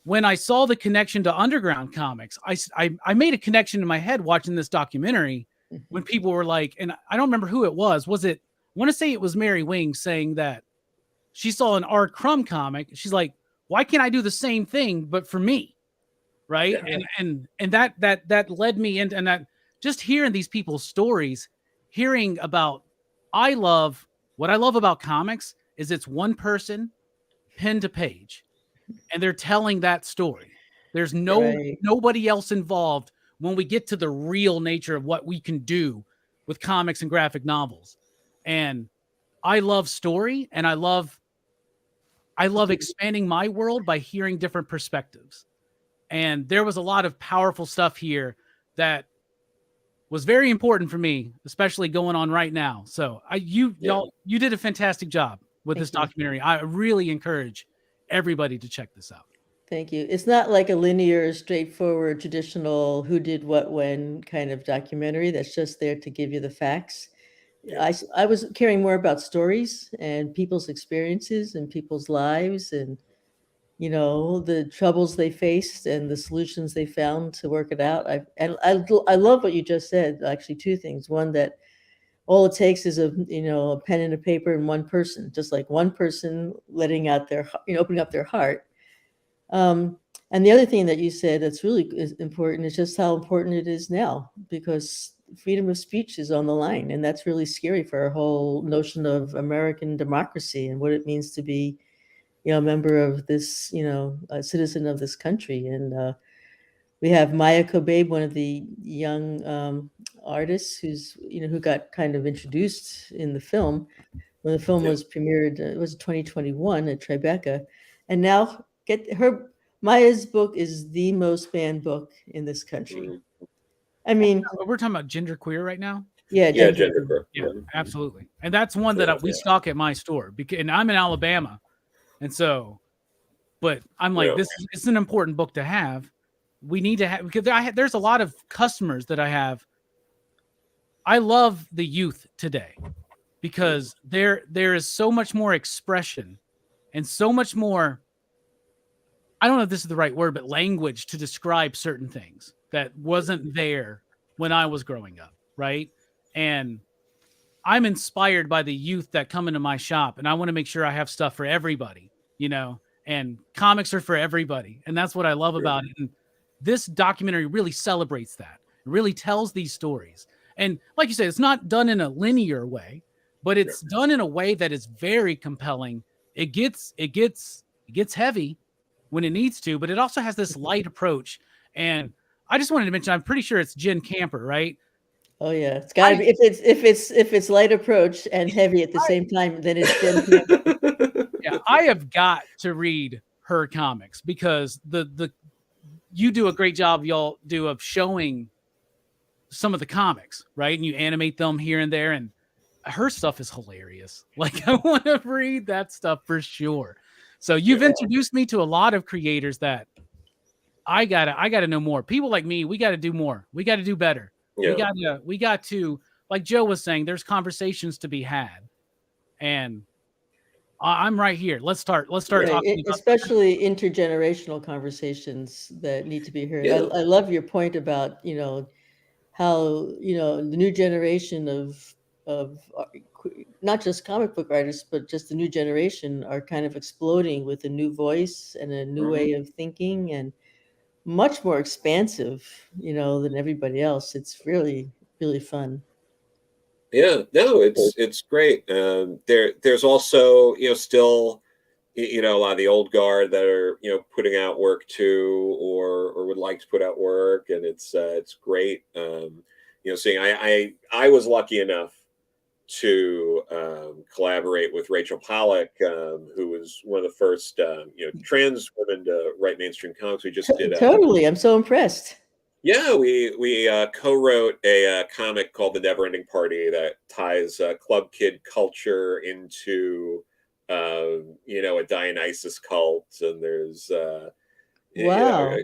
when I saw the connection to underground comics, I made a connection in my head watching this documentary when people were like, and I don't remember who it was. I want to say it was Mary Wing saying that she saw an R. Crumb comic. She's like, why can't I do the same thing, but for me? Right. Yeah. And that led me into, and that just hearing these people's stories, hearing about, what I love about comics is it's one person pen to page and they're telling that story. There's nobody else involved when we get to the real nature of what we can do with comics and graphic novels. And I love story, and I love expanding my world by hearing different perspectives. And there was a lot of powerful stuff here that was very important for me, especially going on right now. So you did a fantastic job with this documentary. I really encourage everybody to check this out. Thank you. It's not like a linear, straightforward, traditional who did what when kind of documentary that's just there to give you the facts. I was caring more about stories and people's experiences and people's lives and, the troubles they faced and the solutions they found to work it out. I love what you just said, actually, two things. One, that all it takes is a pen and a paper and one person, just like one person letting out opening up their heart. And the other thing that you said that's really important is just how important it is now, because freedom of speech is on the line. And that's really scary for our whole notion of American democracy and what it means to be, a member of this, a citizen of this country. And we have Maya Kobabe, one of the young artists who got kind of introduced in the film when the film was premiered. It was 2021 at Tribeca. And now Maya's book is the most banned book in this country. I mean, we're talking about genderqueer right now. Yeah, genderqueer. Yeah, absolutely. And that's one that we stock at my store, and I'm in Alabama, and so. But I'm like, it's an important book to have. We need to have, because there's a lot of customers that I have. I love the youth today because there is so much more expression and so much more. I don't know if this is the right word, but language to describe certain things that wasn't there when I was growing up, right? And I'm inspired by the youth that come into my shop, and I want to make sure I have stuff for everybody, and comics are for everybody. And that's what I love about it. And this documentary really celebrates that. It really tells these stories. And like you said, it's not done in a linear way, but it's done in a way that is very compelling. It gets heavy when it needs to, but it also has this light approach. And I just wanted to mention, I'm pretty sure it's Jen Camper, right? Oh yeah, it's got to be. If it's light approach and heavy at the same time, then it's Jen Camper. Yeah, I have got to read her comics because you do a great job, y'all do, of showing some of the comics, right? And you animate them here and there, and her stuff is hilarious. Like, I want to read that stuff for sure. So you've introduced me to a lot of creators that I gotta know more. People like me, we got to do more. We got to do better. Yeah. We got to, like Joe was saying, there's conversations to be had, and I'm right here. Let's start talking about especially intergenerational conversations that need to be heard. Yeah. I love your point about how the new generation of not just comic book artists, but just the new generation are kind of exploding with a new voice and a new way of thinking, and much more expansive, than everybody else. It's really, really fun. Yeah, no, it's great. There's also, still, you know, a lot of the old guard that are, you know, putting out work too, or would like to put out work, and it's great. You know, seeing I was lucky enough to collaborate with Rachel Pollack, who was one of the first you know, trans women to write mainstream comics. We just did Totally, I'm so impressed. yeah, we co-wrote a comic called The Neverending Party that ties club kid culture into you know, a Dionysus cult, and there's you know, Wow.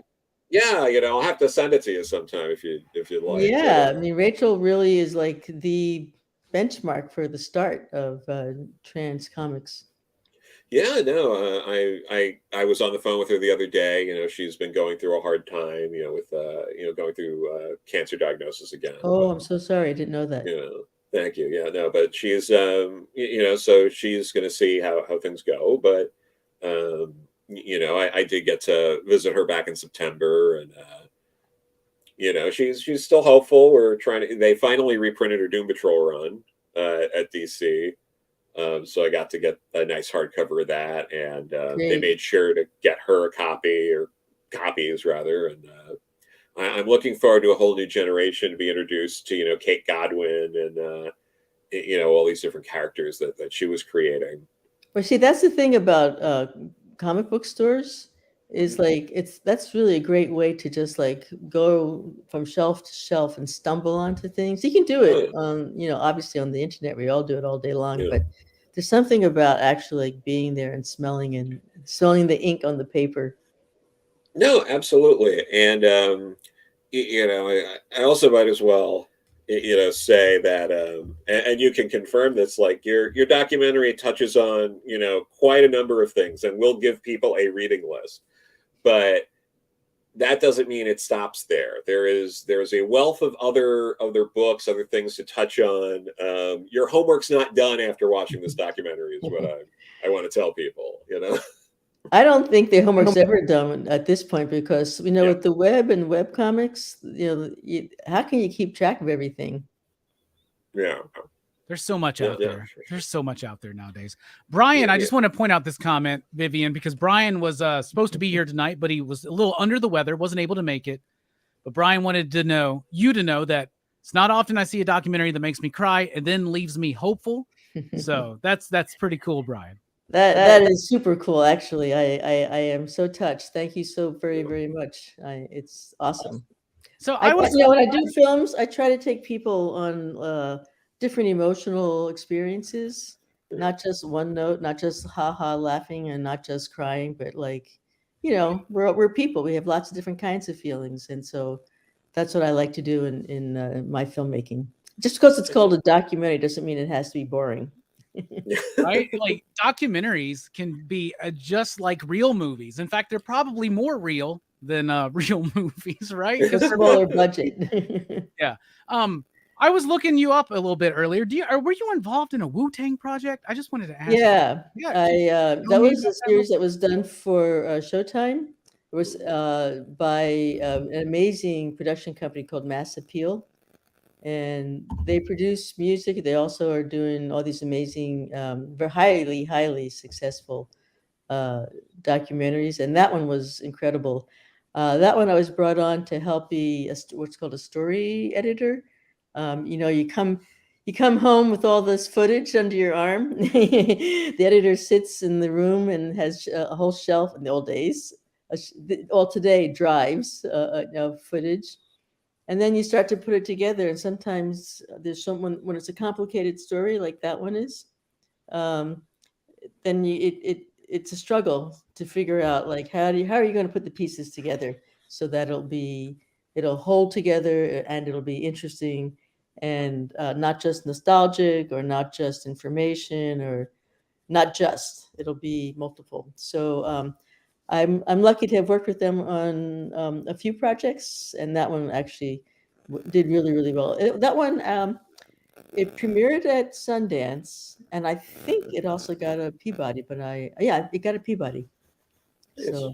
yeah, you know, I'll have to send it to you sometime if you'd like. Yeah, I mean, Rachel really is like the benchmark for the start of trans comics. Yeah, no, I was on the phone with her the other day. You know, she's been going through a hard time, you know, with you know, going through cancer diagnosis again. Oh, I'm so sorry. I didn't know that. You know, thank you. Yeah, no, but she's you know, so she's going to see how things go. But you know, I did get to visit her back in September, and you know, she's still hopeful. We're trying to. They finally reprinted her Doom Patrol run at DC. So I got to get a nice hardcover of that, and they Great. made sure to get her a copy, or copies rather. And I'm looking forward to a whole new generation to be introduced to, you know, Kate Godwin and you know, all these different characters that she was creating. Well, see, that's the thing about comic book stores is like that's really a great way to just like go from shelf to shelf and stumble onto things. You can do Oh, it yeah, on, you know, obviously on the internet. We all do it all day long, yeah. but there's something about actually like being there and smelling the ink on the paper. No, absolutely. And you know, I also might as well, you know, say that and you can confirm this, like your documentary touches on, you know, quite a number of things, and will give people a reading list. But that doesn't mean it stops there. There's a wealth of other books, other things to touch on. Your homework's not done after watching this documentary, is what I want to tell people, you know. I don't think their homework's ever done at this point because, you know, Yeah. with the web and web comics, you know, how can you keep track of everything? Yeah. There's so much Yeah, out yeah, there. for sure. There's so much out there nowadays. Brian, I Yeah. just want to point out this comment, Vivian, because Brian was supposed to be here tonight, but he was a little under the weather, wasn't able to make it. But Brian wanted you to know that it's not often I see a documentary that makes me cry and then leaves me hopeful. So that's pretty cool, Brian. That is super cool. Actually, I am so touched. Thank you so very, very much. It's awesome. So I you know, when I do films, I try to take people on different emotional experiences, not just one note, not just ha laughing and not just crying, but like, you know, we're people. We have lots of different kinds of feelings, and so that's what I like to do in my filmmaking. Just because it's called a documentary doesn't mean it has to be boring. Right? Like documentaries can be just like real movies. In fact, they're probably more real than real movies, right? It's a smaller budget. Yeah. I was looking you up a little bit earlier. Were you involved in a Wu-Tang project? I just wanted to ask. Yeah, Yeah. that was a series that was done for Showtime. It was by an amazing production company called Mass Appeal, and they produce music. They also are doing all these amazing, very highly successful documentaries, and that one was incredible. That one I was brought on to help be what's called a story editor. You know, you come home with all this footage under your arm. The editor sits in the room and has a whole shelf in the old days. All today drives footage, and then you start to put it together. And sometimes there's someone when it's a complicated story like that one is. Then it's a struggle to figure out like how are you going to put the pieces together so that it'll hold together and it'll be interesting and not just nostalgic or not just information or not just it'll be multiple. So I'm lucky to have worked with them on a few projects, and that one actually did really well. That one it premiered at Sundance, and I think it also got a Peabody, but it got a Peabody. Yes. So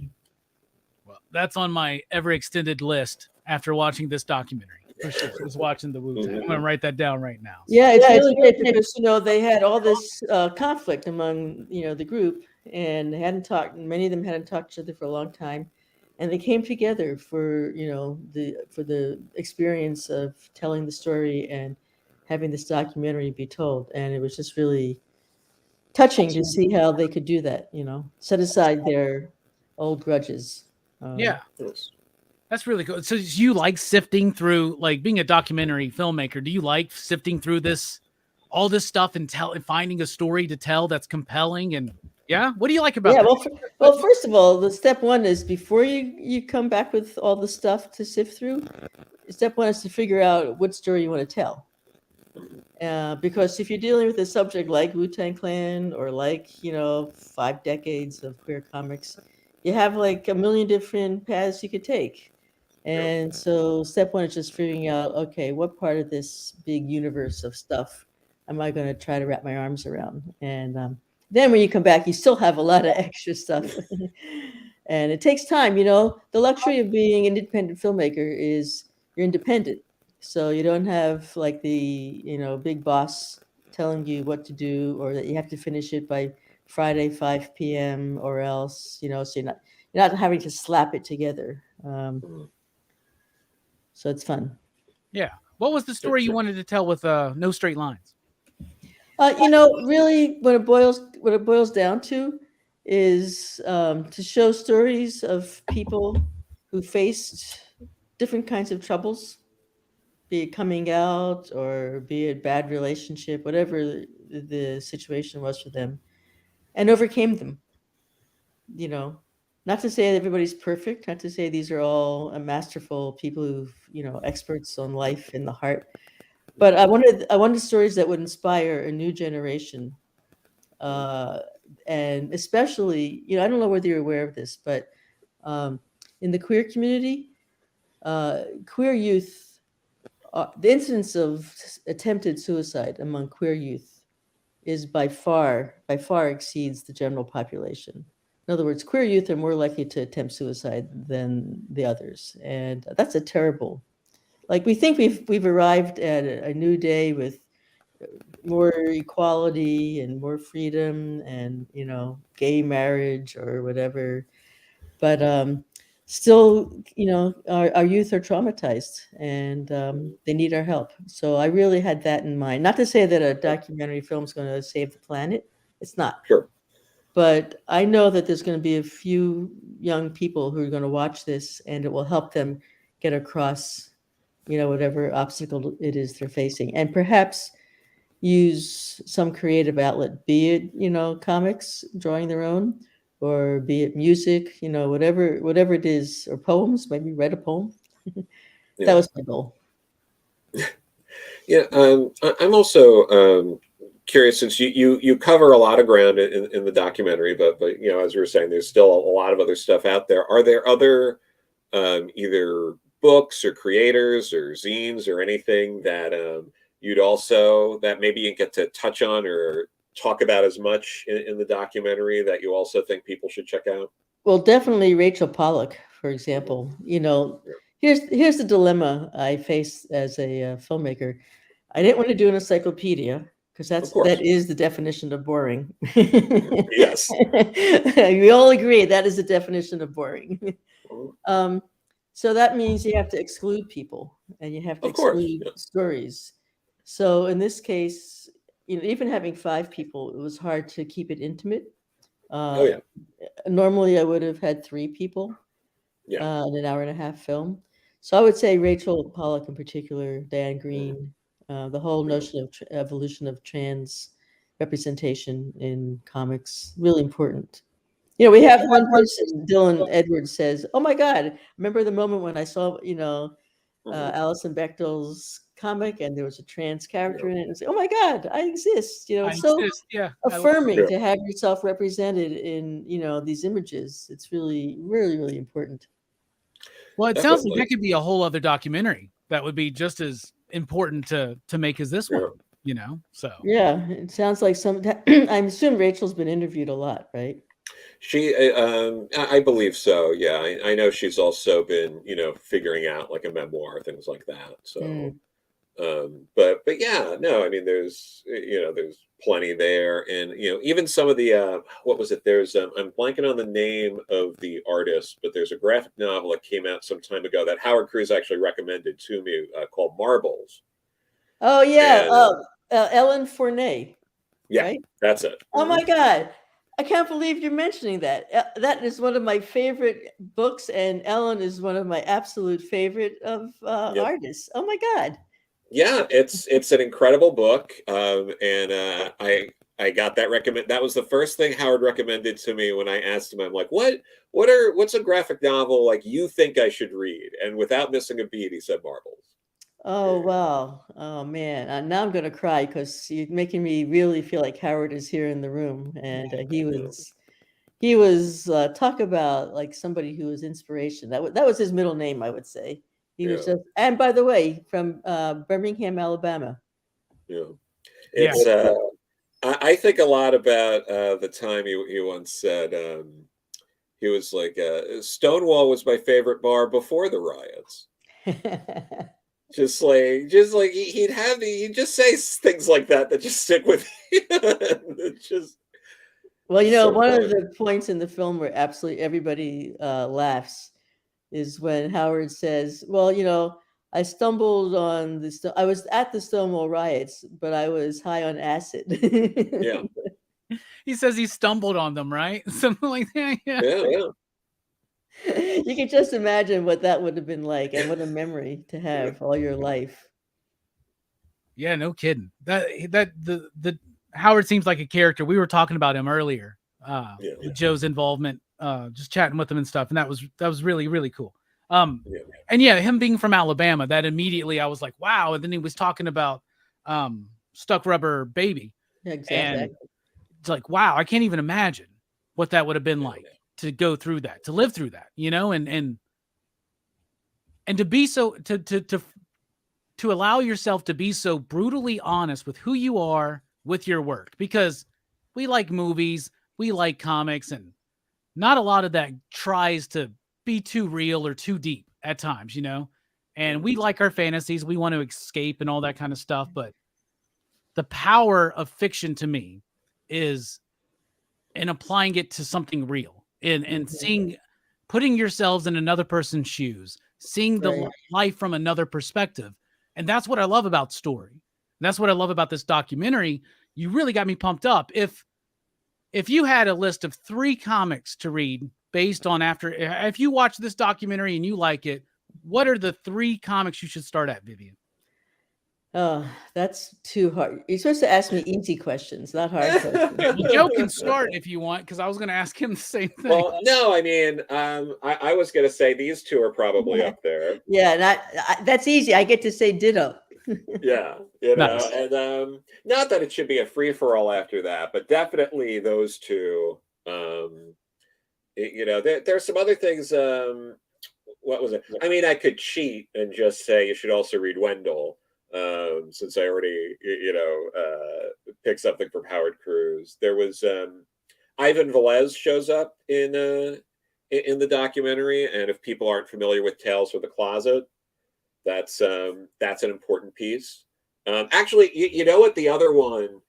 Well, that's on my ever extended list after watching this documentary. for sure. Was watching the Wu-Tang. I'm Mhm. gonna write that down right now. Yeah, it's really great because they had all this conflict among the group, and they hadn't talked. Many of them hadn't talked to each other for a long time, and they came together for the experience of telling the story and having this documentary be told. And it was just really touching to see how they could do that. Set aside their old grudges. Yeah. Yes. That's really cool. So do you like sifting through, like being a documentary filmmaker, do you like sifting through all this stuff and finding a story to tell that's compelling? And yeah, what do you like about that? Well, first of all, the step one is before you come back with all the stuff to sift through, step one is to figure out what story you want to tell. Because if you're dealing with a subject like Wu-Tang Clan or like, 5 decades of queer comics, you have like a million different paths you could take. And so step one is just figuring out, okay, what part of this big universe of stuff am I going to try to wrap my arms around? And then when you come back, you still have a lot of extra stuff. And it takes time. The luxury of being an independent filmmaker is you're independent. So you don't have like the, big boss telling you what to do or that you have to finish it by Friday, 5 p.m. or else, so you're not having to slap it together. So it's fun. Yeah. What was the story you wanted to tell with No Straight Lines? Really what it boils down to is to show stories of people who faced different kinds of troubles, be it coming out or be it bad relationship, whatever the situation was for them, and overcame them. Not to say that everybody's perfect, not to say these are all masterful people who've, experts on life and the heart. But I wanted stories that would inspire a new generation. And especially, I don't know whether you're aware of this, but in the queer community, queer youth, the incidence of attempted suicide among queer youth is by far exceeds the general population. In other words, queer youth are more likely to attempt suicide than the others. And that's a terrible, like we think we've arrived at a new day with more equality and more freedom and, gay marriage or whatever. But still, our youth are traumatized and they need our help. So I really had that in mind. Not to say that a documentary film is going to save the planet. It's not. Sure. But I know that there's going to be a few young people who are going to watch this and it will help them get across, whatever obstacle it is they're facing. And perhaps use some creative outlet, be it, comics, drawing their own, or be it music, whatever it is, or poems, maybe write a poem. That was my goal. Yeah, I'm also curious, since you cover a lot of ground in the documentary, but as we were saying, there's still a lot of other stuff out there. Are there other either books or creators or zines or anything that that maybe you get to touch on or talk about as much in the documentary that you also think people should check out? Well, definitely Rachel Pollack, for example. Here's the dilemma I face as a filmmaker. I didn't want to do an encyclopedia because that is the definition of boring. Yes. We all agree that is the definition of boring. So that means you have to exclude people and you have to exclude stories. So in this case, even having 5 people, it was hard to keep it intimate. Normally I would have had 3 people in an hour and a half film. So I would say Rachel Pollack in particular, Diane Green, the whole notion of evolution of trans representation in comics, really important. We have one person, Dylan Edwards says, "Oh my God, remember the moment when I saw, Alison Bechdel's comic and there was a trans character in it and say, oh my God, I exist." It's so affirming to have yourself represented in, these images. It's really, really, really important. Well, it sounds like that could be a whole other documentary that would be just as important to make as this one, so. Yeah, it sounds like I assume Rachel's been interviewed a lot, right? I believe so. Yeah, I know she's also been, figuring out like a memoir, things like that. So, Mm. but yeah, no, I mean, there's plenty there, and even some of the what was it? There's I'm blanking on the name of the artist, but there's a graphic novel that came out some time ago that Howard Cruse actually recommended to me called Marbles, Oh yeah, and Ellen Fournier, yeah, right? that's it. Oh my God. I can't believe you're mentioning that. That is one of my favorite books, and Ellen is one of my absolute favorite of Yep. artists. Oh my God. Yeah, it's an incredible book, and I got that recommend. That was the first thing Howard recommended to me when I asked him. I'm like, what's a graphic novel like you think I should read? And without missing a beat, he said Marbles. Oh wow. Oh man. Now I'm gonna cry because you're making me really feel like Howard is here in the room, and Yeah, he was talk about like somebody who was inspiration. That was his middle name, I would say. He was yeah, just, and by the way, from Birmingham, Alabama. yeah. Yeah. It's I think a lot about the time he once said he was like Stonewall was my favorite bar before the riots. Just like he'd just say things like that just stick with you. It's just Well, so one of funny. the points in the film where absolutely everybody laughs is when Howard says, "Well, I stumbled on I was at the Stonewall riots, but I was high on acid." Yeah, He says he stumbled on them, right? Something like that. Yeah. yeah, You can just imagine what that would have been like, and what a memory to yeah, have all your life. Yeah, no kidding. The Howard seems like a character. We were talking about him earlier, yeah, with Joe's involvement, just chatting with him and stuff, and that was really, really cool. yeah, And yeah, him being from Alabama, that immediately I was like, wow. And then he was talking about Stuck Rubber Baby, Exactly. and it's like, wow, I can't even imagine what that would have been like to go through that, to live through that, and to be so to allow yourself to be so brutally honest with who you are with your work, because we like movies, we like comics, and not a lot of that tries to be too real or too deep at times, and we like our fantasies, we want to escape and all that kind of stuff. But the power of fiction to me is in applying it to something real, and Mhm. putting yourselves in another person's shoes, seeing the Right. life from another perspective. And that's what I love about story. And that's what I love about this documentary. You really got me pumped up. If you had a list of 3 comics to read based on if you watch this documentary and you like it, what are the 3 comics you should start at, Vivian? Oh, that's too hard. You're supposed to ask me easy questions, not hard questions. Okay, well, Joe can start if you want, because I was going to ask him the same thing. Well, no, I mean, I was gonna say these two are probably up there. Yeah, and that's easy. I get to say ditto. Yeah, Nice. and not that it should be a free for all after that, but definitely those two. There's some other things. What was it? I mean, I could cheat and just say you should also read Wendell, since I already, picked something from Howard Cruse. There was Ivan Velez shows up in the documentary, and if people aren't familiar with Tales from the Closet, that's an important piece. Actually, you know what? The other one,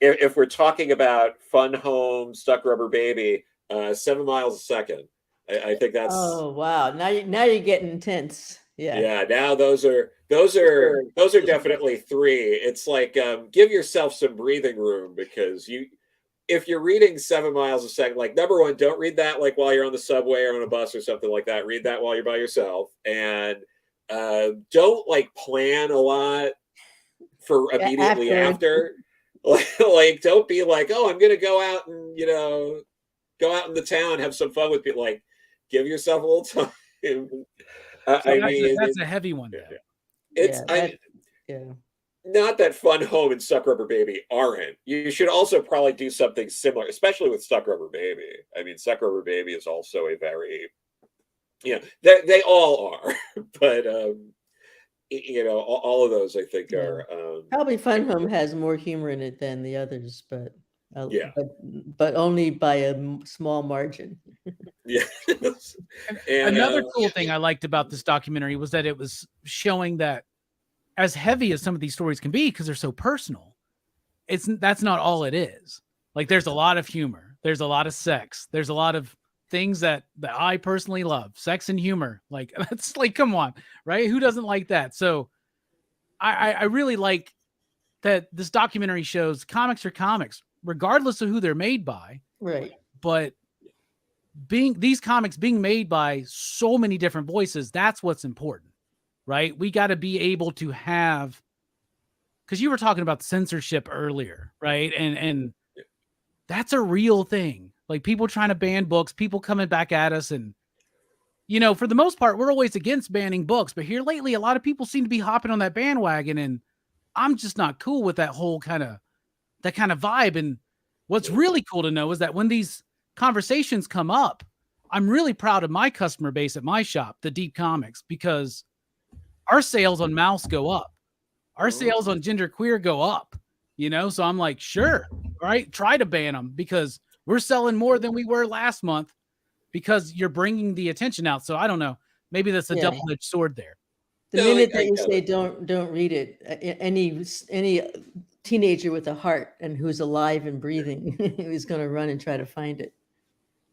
if we're talking about Fun Home, Stuck Rubber Baby, 7 Miles a Second. I think that's Oh wow! Now you're getting intense. Yeah. yeah. Now those are definitely 3. It's like give yourself some breathing room, because if you're reading 7 miles a second, like number one, don't read that like while you're on the subway or on a bus or something like that. Read that while you're by yourself, and don't like plan a lot for immediately After. after. Like don't be like, oh, I'm gonna go out and go out in the town, have some fun with people. Like, give yourself a little time. So I mean, that's a heavy one, yeah, though. it's Yeah. Yeah. not that Fun Home and Stuck Rubber Baby aren't. You should also probably do something similar, especially with Stuck Rubber Baby. I mean, Stuck Rubber Baby is also a very, they all are, but all of those I think Yeah. are Probably Fun Home has more humor in it than the others, but Yeah. but only by a small margin. Yeah. And another cool thing I liked about this documentary was that it was showing that, as heavy as some of these stories can be, because they're so personal, that's not all it is. Like, there's a lot of humor, there's a lot of sex, there's a lot of things that I personally love. Sex and humor, like, that's like, come on, right? Who doesn't like that? So I really like that this documentary shows comics are comics, regardless of who they're made by. Right. But these comics being made by so many different voices, that's what's important, right? We got to be able to have, because you were talking about censorship earlier, right? And that's a real thing. Like, people trying to ban books, people coming back at us. And, for the most part, we're always against banning books. But here lately, a lot of people seem to be hopping on that bandwagon. And I'm just not cool with that whole kind of vibe. And what's really cool to know is that when these conversations come up, I'm really proud of my customer base at my shop, the Deep Comics, because our sales on Mouse go up. Our sales on Genderqueer go up, so I'm like, sure, right? Try to ban them, because we're selling more than we were last month, because you're bringing the attention out. So I don't know, maybe that's a double-edged sword there. The minute that you say don't read it, any teenager with a heart and who's alive and breathing is going to run and try to find it.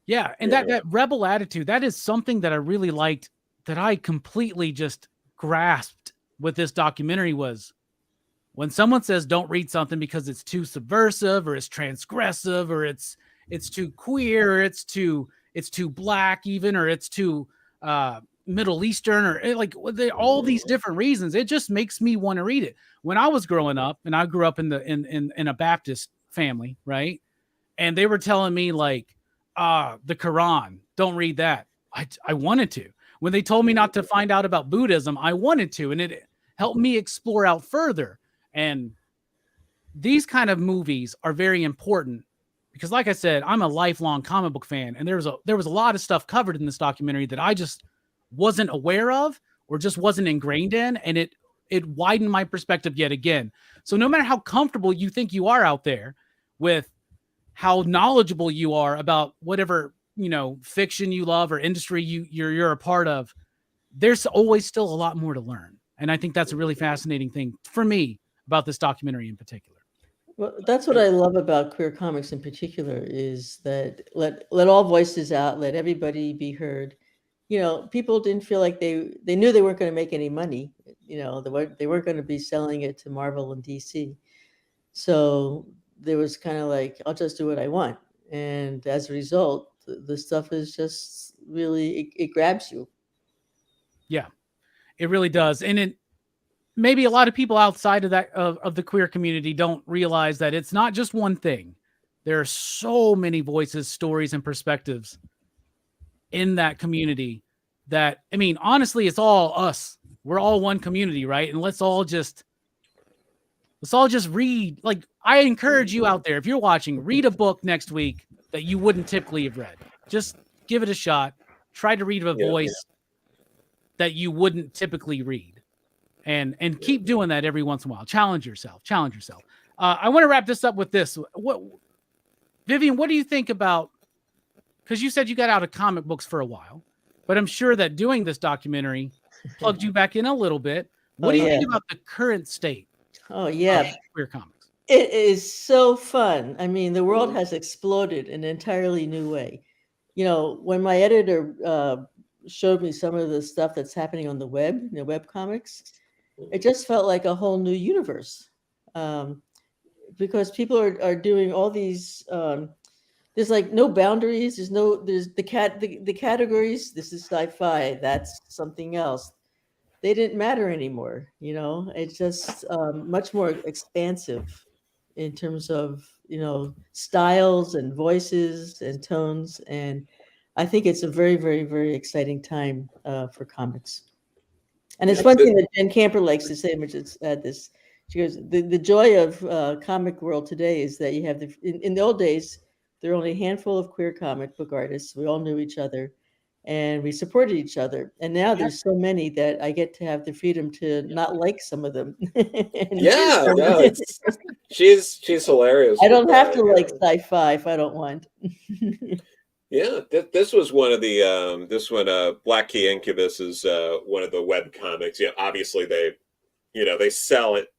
Yeah, and that rebel attitude, that is something that I really liked, that I completely just grasped with this documentary, was when someone says don't read something because it's too subversive or it's transgressive or it's too queer, or it's too black even, or it's too Middle Eastern, or like all these different reasons, it just makes me want to read it. When I was growing up, and I grew up in a Baptist family, right? And they were telling me, like, the Quran, don't read that. I wanted to. When they told me not to find out about Buddhism, I wanted to, and it helped me explore out further. And these kind of movies are very important, because, like I said, I'm a lifelong comic book fan, and there was a lot of stuff covered in this documentary that I just wasn't aware of, or just wasn't ingrained in, and it widened my perspective yet again. So no matter how comfortable you think you are out there with how knowledgeable you are about whatever, fiction you love or industry you're a part of, there's always still a lot more to learn. And I think that's a really fascinating thing for me about this documentary in particular. Well, that's what I love about queer comics in particular, is that let all voices out, let everybody be heard. People didn't feel like they knew they weren't going to make any money. They weren't going to be selling it to Marvel and DC. So there was kind of like, I'll just do what I want. And as a result, the stuff is just really, it grabs you. Yeah, it really does. And maybe a lot of people outside of that, of the queer community, don't realize that it's not just one thing. There are so many voices, stories, and perspectives in that community that, I mean, honestly, it's all us. We're all one community, right? And let's all just read. Like, I encourage you out there, if you're watching, read a book next week that you wouldn't typically have read. Just give it a shot. Try to read a voice that you wouldn't typically read, and keep doing that every once in a while. Challenge yourself. I want to wrap this up with this. Vivian, what do you think about, because you said you got out of comic books for a while, but I'm sure that doing this documentary plugged you back in a little bit. What do you think about the current state? Oh, yeah. Queer comics. It is so fun. I mean, the world has exploded in an entirely new way. When my editor showed me some of the stuff that's happening on the web, web comics, it just felt like a whole new universe. Because people are doing all these, there's like no boundaries. There's the categories. This is sci-fi. That's something else. They didn't matter anymore. It's just much more expansive in terms of, styles and voices and tones. And I think it's a very, very, very exciting time for comics. And it's one thing that Jen Camper likes to say, which is this. She goes, the joy of comic world today is that you have in the old days, there were only a handful of queer comic book artists. We all knew each other, and we supported each other. And now there's so many that I get to have the freedom to not like some of them. she's hilarious. I don't have to you like know. sci-fi if I don't want. Yeah, this was one of the this one Black Key Incubus is one of the web comics. Yeah, obviously they sell it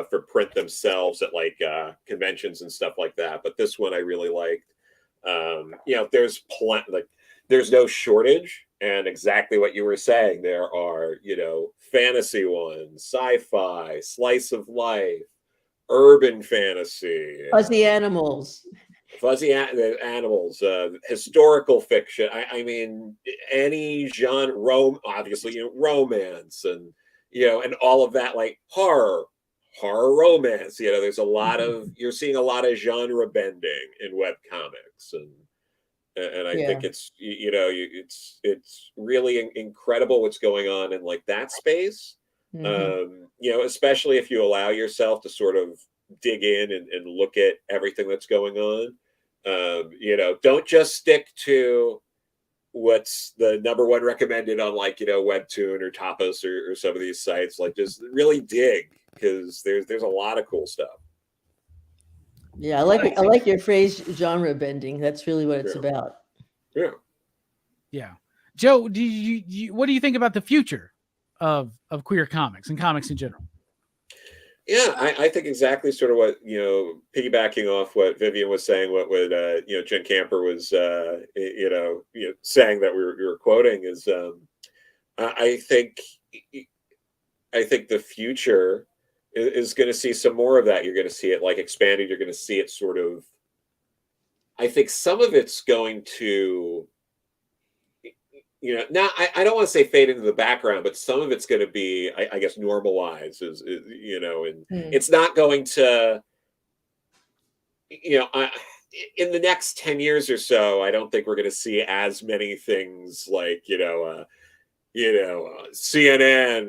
for print themselves at like conventions and stuff like that. But this one I really liked. There's there's no shortage, and exactly what you were saying. There are fantasy ones, sci-fi, slice of life, urban fantasy, Fuzzy animals. animals, historical fiction. I mean, any genre, obviously, romance and all of that, like horror romance. There's a lot of you're seeing a lot of genre bending in web comics, and I think it's it's really incredible what's going on in like that space. Especially if you allow yourself to sort of dig in and look at everything that's going on. Don't just stick to what's the number one recommended on like Webtoon or Tapas or some of these sites. Like, just really dig, because there's a lot of cool stuff. Yeah, I like your phrase genre bending. That's really what it's about. Yeah. Joe, what do you think about the future of queer comics and comics in general? Yeah, I think exactly sort of what, piggybacking off what Vivian was saying, what Jen Camper was, saying that we were quoting is, I think the future is going to see some more of that. You're going to see it like expanded. You're going to see it sort of, I think some of it's going to, now I don't want to say fade into the background, but some of it's going to be, I guess, normalized, and it's not going to, in the next 10 years or so, I don't think we're going to see as many things like, CNN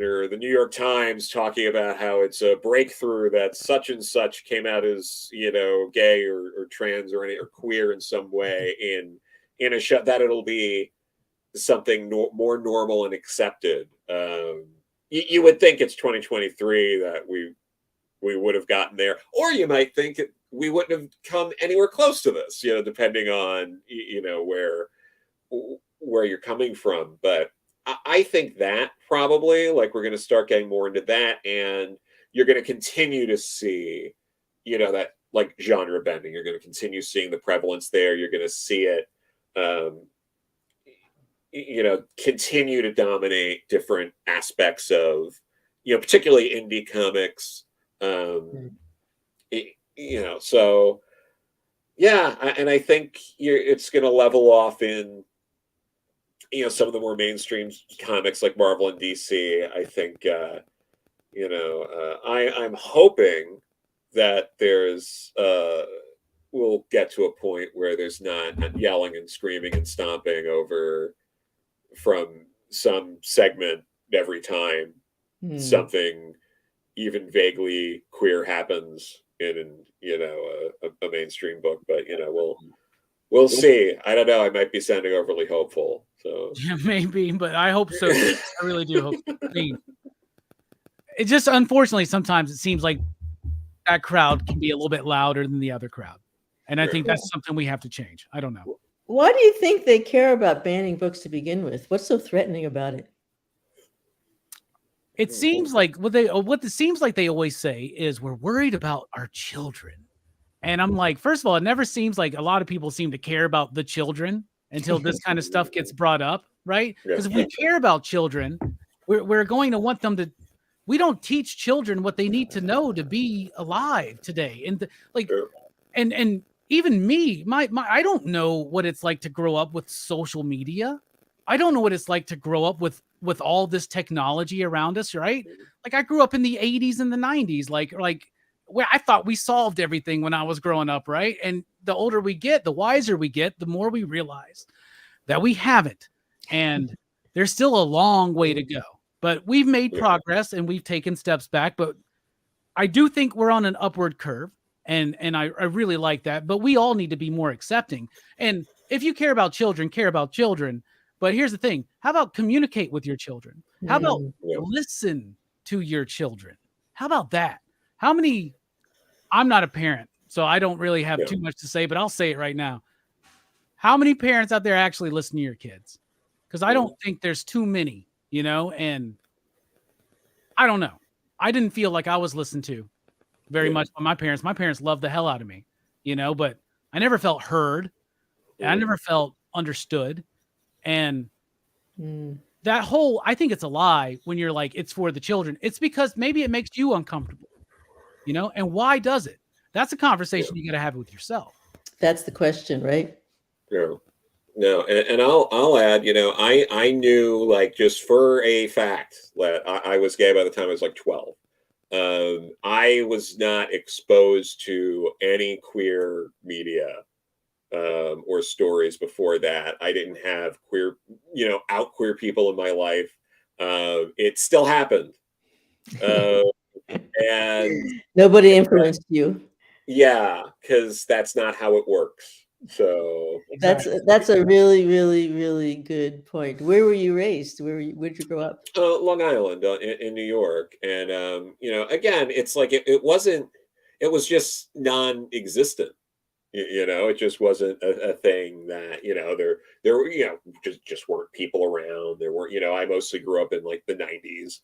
or the New York Times talking about how it's a breakthrough that such and such came out as, gay or trans or queer in some way in a show, that it'll be something more normal and accepted. You would think it's 2023 that we would have gotten there, or you might think we wouldn't have come anywhere close to this, depending on where you're coming from. But I think that probably, like, we're going to start getting more into that, and you're going to continue to see that like genre bending. You're going to continue seeing the prevalence there. You're going to see it continue to dominate different aspects of, particularly indie comics. So yeah, and I think it's going to level off in, some of the more mainstream comics like Marvel and DC. I think, I'm hoping that we'll get to a point where there's not yelling and screaming and stomping over from some segment every time something even vaguely queer happens in a mainstream book. But we'll see. I don't know. I might be sounding overly hopeful. So yeah, maybe, but I hope so. I really do hope so. I mean, it just, unfortunately, sometimes it seems like that crowd can be a little bit louder than the other crowd, and I think that's something we have to change. I don't know. Why do you think they care about banning books to begin with? What's so threatening about it? It seems like what it seems like they always say is, we're worried about our children. And I'm like, first of all, it never seems like a lot of people seem to care about the children until this kind of stuff gets brought up, right? Because if we care about children, we're going to want them to. We don't teach children what they need to know to be alive today, and and even me, I don't know what it's like to grow up with social media. I don't know what it's like to grow up with all this technology around us, right? Like, I grew up in the 80s and the 90s, like where I thought we solved everything when I was growing up, right? And the older we get, the wiser we get, the more we realize that we haven't. And there's still a long way to go. But we've made progress and we've taken steps back. But I do think we're on an upward curve. And I really like that. But we all need to be more accepting. And if you care about children, care about children. But here's the thing. How about communicate with your children? How about listen to your children? How about that? How many I'm not a parent, so I don't really have too much to say, but I'll say it right now. How many parents out there actually listen to your kids? Because I don't think there's too many, and I don't know. I didn't feel like I was listened to very much by my parents. My parents loved the hell out of me, but I never felt heard. And I never felt understood. And that whole, I think it's a lie when you're like, it's for the children. It's because maybe it makes you uncomfortable, and why does it? That's a conversation you got to have with yourself. That's the question, right? No, and I'll add, I knew, like, just for a fact that I was gay by the time I was like 12. I was not exposed to any queer media or stories before that. I didn't have queer, out queer people in my life. It still happened. And nobody influenced you. Yeah, because that's not how it works. So that's a really, really, really good point. Where were you raised? Where'd you grow up? Long Island, in New York. And again, it's like it wasn't. It was just non-existent. It just wasn't a thing that there were just weren't people around. There were I mostly grew up in like the 90s.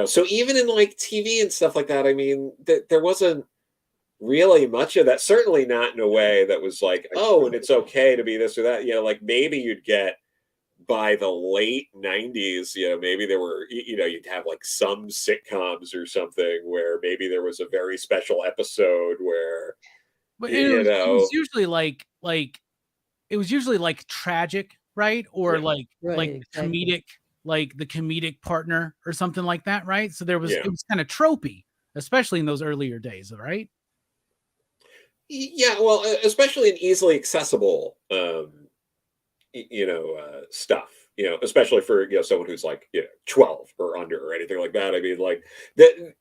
So even in like TV and stuff like that, I mean, there wasn't really much of that. Certainly not in a way that was like, oh, and it's okay to be this or that. Like maybe you'd get by the late 90s, maybe there were, you'd have like some sitcoms or something where maybe there was a very special episode where, but it was usually like it was usually like tragic, right? Or like comedic, like the comedic partner or something like that, right? So it was kind of tropey, especially in those earlier days, right? Yeah, well, especially in easily accessible, stuff, especially for, someone who's like, 12 or under or anything like that. I mean, like the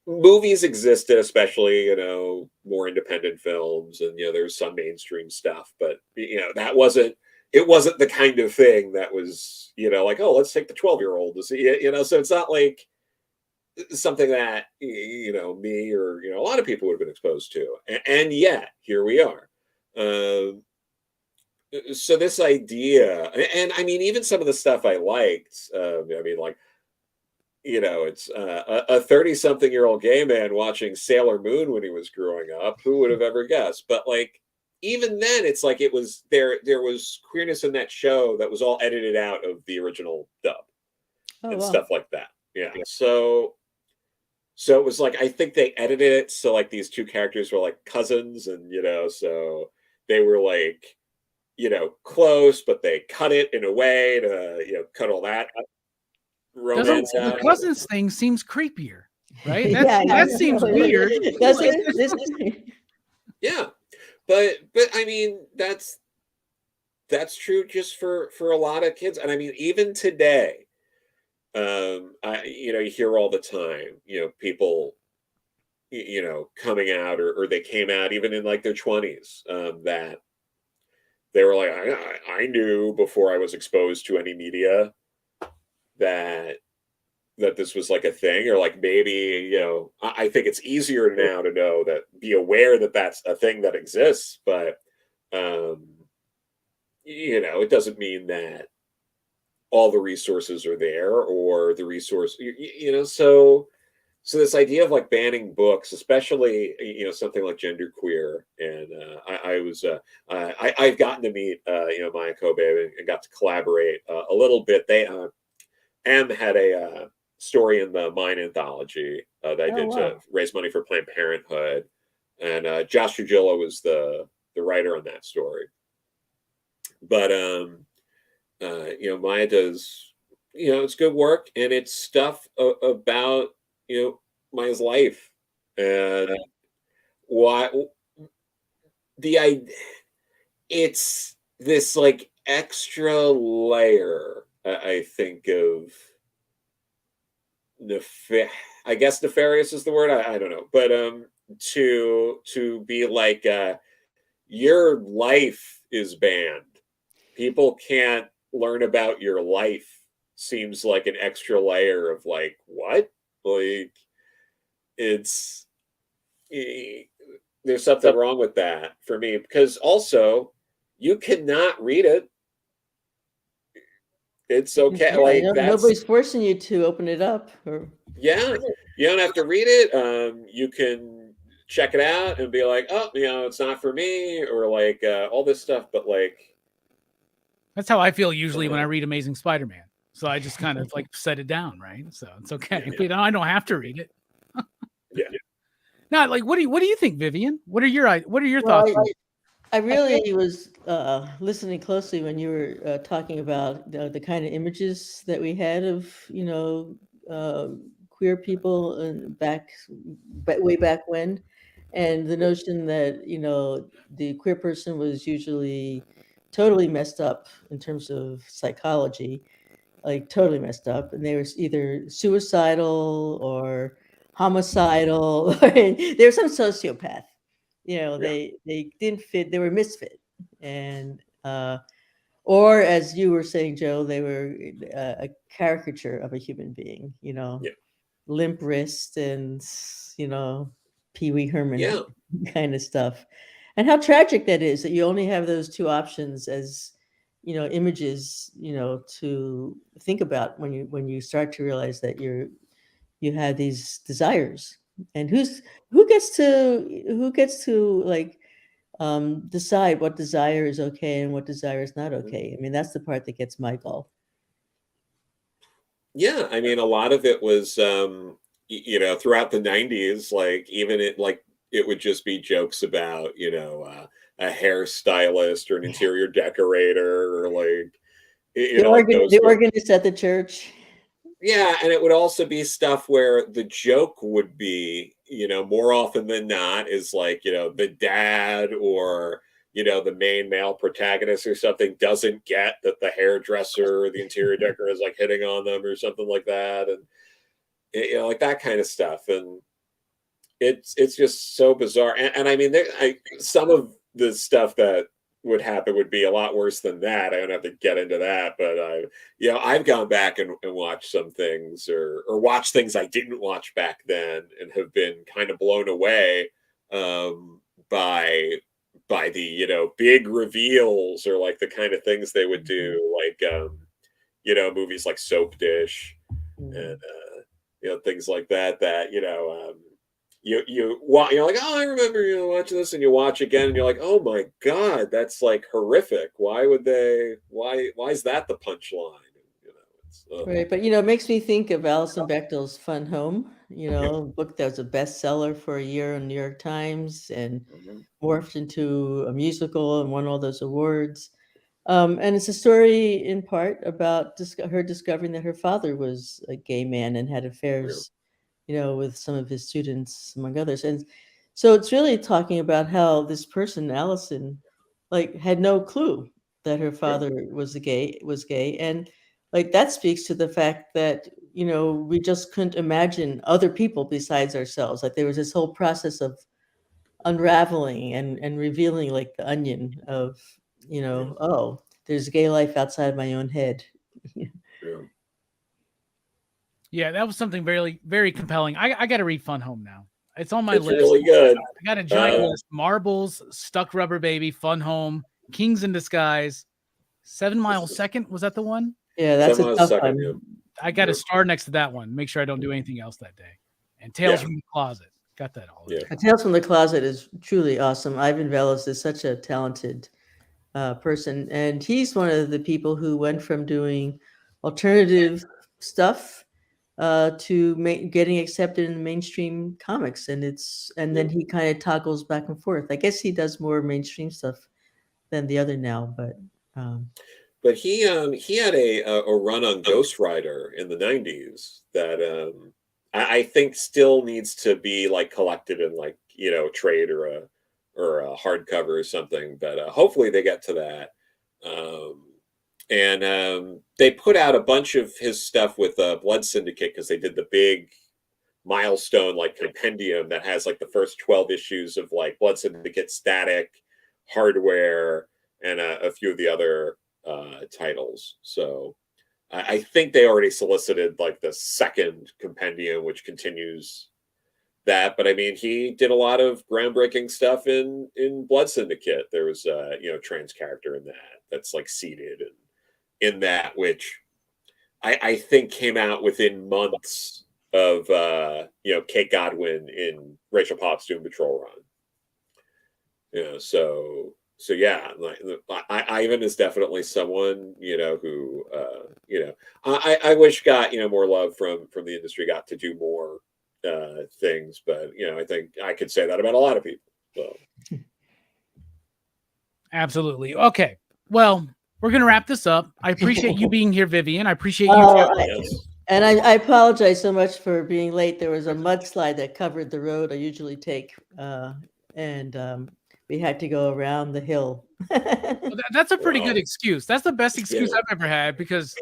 movies existed, especially, more independent films, and, there's some mainstream stuff, but, it wasn't the kind of thing that was, like, oh, let's take the 12-year-old to see, so it's not like something that, me or, a lot of people would have been exposed to. And yet, here we are. So this idea, and I mean, even some of the stuff I liked, I mean, like, it's a 30-something-year-old gay man watching Sailor Moon when he was growing up. Who would have ever guessed? But like, even then, it's like there was queerness in that show that was all edited out of the original dub and stuff like that. Yeah. So it was like, I think they edited it so like these two characters were like cousins, and so they were like, close, but they cut it in a way to, cut all that romance out. The cousins thing seems creepier, right? That seems weird. Yeah, but I mean, that's true just for a lot of kids, and I mean, even today, you hear all the time, people, coming out or they came out even in like their 20s, that they were like, I knew before I was exposed to any media that this was like a thing, or like maybe, I think it's easier now to be aware that that's a thing that exists, but, it doesn't mean that all the resources are there, or the resource, so this idea of like banning books, especially, something like genderqueer, and I've gotten to meet, Maya Kobe, and got to collaborate a little bit. They M had a story in the Mine anthology that I did to raise money for Planned Parenthood, and Josh Trujillo was the writer on that story. But Maya does, it's good work, and it's stuff about, Maya's life, and why it's this like extra layer, I think, of I guess nefarious is the word. I don't know, but to be like, your life is banned. People can't learn about your life. Seems like an extra layer of like, what? Like, it's there's something wrong with that for me, because also you cannot read it. It's okay. Like, that's, nobody's forcing you to open it up. yeah, you don't have to read it. You can check it out and be like, oh, it's not for me, or like all this stuff. But like, that's how I feel usually when I read Amazing Spider-Man. So I just kind of like set it down, right? So it's okay. Yeah. I don't have to read it. Yeah. Now, like, what do you think, Vivian? What are your thoughts? I really was listening closely when you were talking about the kind of images that we had of, queer people way back when, and the notion that, the queer person was usually totally messed up in terms of psychology, like totally messed up, and they were either suicidal or homicidal. They were some sociopath. They didn't fit. They were misfit, and or as you were saying, Joe, they were a caricature of a human being. Limp wrist and Pee Wee Herman kind of stuff. And how tragic that is, that you only have those two options as images to think about when you start to realize that you have these desires. And who gets to like decide what desire is okay and what desire is not okay? I mean, that's the part that gets my gall. Yeah, I mean, a lot of it was, throughout the 90s, like, even it would just be jokes about, a hairstylist or an interior decorator, or like, the organist at the church. Yeah, and it would also be stuff where the joke would be, more often than not, is like, the dad or, the main male protagonist or something doesn't get that the hairdresser or the interior decorator is like hitting on them or something like that. And, like that kind of stuff. And it's just so bizarre. And I mean, some of the stuff that would happen would be a lot worse than that. I don't have to get into that, but I've gone back and watched some things, or watched things I didn't watch back then, and have been kind of blown away by the big reveals, or like the kind of things they would do, like movies like Soap Dish, and things like that you're like, oh, I remember watching this, and you watch again and you're like, oh my god, that's like horrific. Why is that the punchline? Right, but it makes me think of Alison Bechdel's Fun Home, book that was a bestseller for a year in the New York Times, and morphed into a musical and won all those awards. And it's a story in part about her discovering that her father was a gay man and had affairs with some of his students, among others. And so it's really talking about how this person, Allison, like had no clue that her father was gay. And like that speaks to the fact that, we just couldn't imagine other people besides ourselves. Like there was this whole process of unraveling and revealing, like the onion of, oh, there's gay life outside my own head. Yeah, that was something very, very compelling. I got to read Fun Home now. It's on my list. Really good. I got a giant list: Marbles, Stuck Rubber Baby, Fun Home, Kings in Disguise, 7 Mile Second. Was that the one? Yeah, that's a tough one. Yeah. I got a star next to that one. Make sure I don't do anything else that day. And Tales from the Closet. Got that all. Yeah. Tales from the Closet is truly awesome. Ivan Velos is such a talented person, and he's one of the people who went from doing alternative stuff to getting accepted in mainstream comics, and then he kind of toggles back and forth. I guess he does more mainstream stuff than the other now, but he had a run on Ghost Rider in the 90s that I think still needs to be like collected in like trade or a hardcover or something, but hopefully they get to that. And they put out a bunch of his stuff with Blood Syndicate, because they did the big milestone like compendium that has like the first 12 issues of like Blood Syndicate, Static, Hardware, and a few of the other titles. So I think they already solicited like the second compendium, which continues that, but I mean, he did a lot of groundbreaking stuff in Blood Syndicate. There was a trans character in that's like seated in that, which I think came out within months of Kate Godwin in Rachel Popp's Doom Patrol run. So yeah, like Ivan is definitely someone who I wish got more love from the industry, got to do more things, but I think I could say that about a lot of people. So. Absolutely. Okay. Well, we're gonna wrap this up. I appreciate you being here, Vivian. I appreciate you. And I apologize so much for being late. There was a mudslide that covered the road I usually take, and we had to go around the hill. Well, that's a pretty good excuse. That's the best excuse I've ever had, because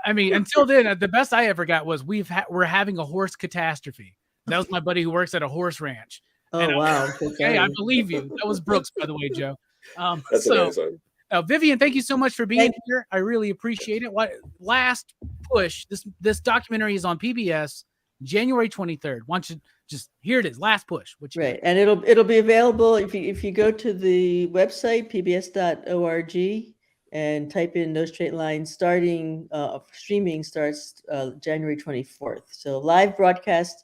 I mean, until then, the best I ever got was we're having a horse catastrophe. That was my buddy who works at a horse ranch. Oh, wow. Okay, I believe you. That was Brooks, by the way, Joe. That's amazing. Vivian, thank you so much for being here. I really appreciate it. Last push. This documentary is on PBS January 23rd. Why don't you just, here it is, last push. Right, and it'll be available if you go to the website pbs.org and type in No Straight Lines. Streaming starts January 24th. So live broadcast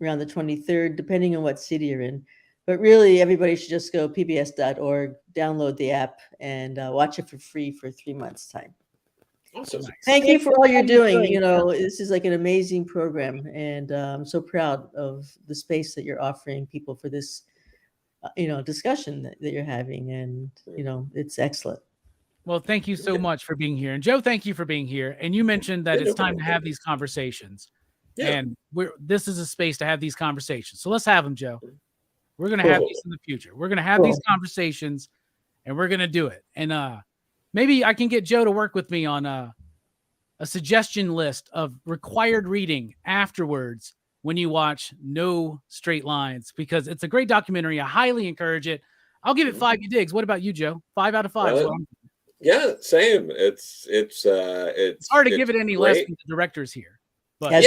around the 23rd, depending on what city you're in. But really, everybody should just go pbs.org, download the app, and watch it for free for 3 months' time. Awesome. Thank you for all you're doing. This is like an amazing program, and I'm so proud of the space that you're offering people for this, discussion that you're having, and it's excellent. Well, thank you so much for being here, and Joe, thank you for being here. And you mentioned that it's time to have these conversations, and this is a space to have these conversations. So let's have them, Joe. We're going to have these in the future. We're going to have these conversations, and we're going to do it. And maybe I can get Joe to work with me on a suggestion list of required reading afterwards when you watch No Straight Lines, because it's a great documentary. I highly encourage it. I'll give it 5 digs. What about you, Joe? 5 out of 5. Yeah, same. It's hard to give it any less than the directors here. But not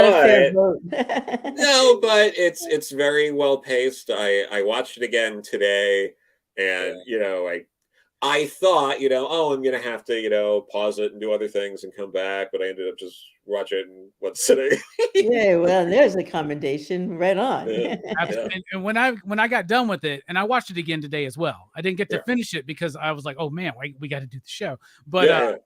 a fair vote. No, but it's very well paced. I watched it again today, and I thought, I'm gonna have to, pause it and do other things and come back, but I ended up just watching it in one sitting. Yeah, well, there's a commendation right on. And when I got done with it, and I watched it again today as well, I didn't get to finish it because I was like, oh man, we got to do the show. But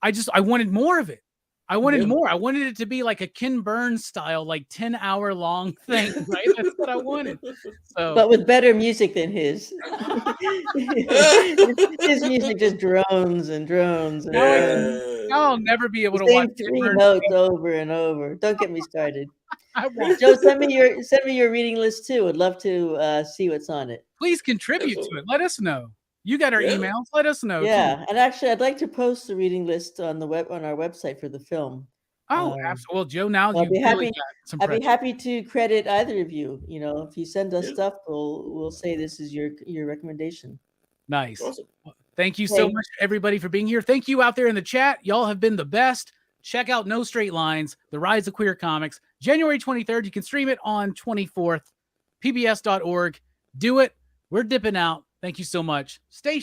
I wanted more of it. I wanted more. I wanted it to be like a Ken Burns style, like 10-hour long thing, right? That's what I wanted. So, but with better music than his. His music just drones and drones. And I'll never be able to watch 3 notes over and over. Don't get me started. Joe, send me your reading list too. I'd love to see what's on it. Please contribute to it. Let us know. You got our emails. Let us know. Yeah, and actually, I'd like to post the reading list on our website for the film. Oh, absolutely. Well, Joe, now I'd be happy to credit either of you. If you send us stuff, we'll say this is your recommendation. Nice. Awesome. Thank you so much, everybody, for being here. Thank you out there in the chat. Y'all have been the best. Check out No Straight Lines, The Rise of Queer Comics, January 23rd. You can stream it on 24th, pbs.org. Do it. We're dipping out. Thank you so much. Stay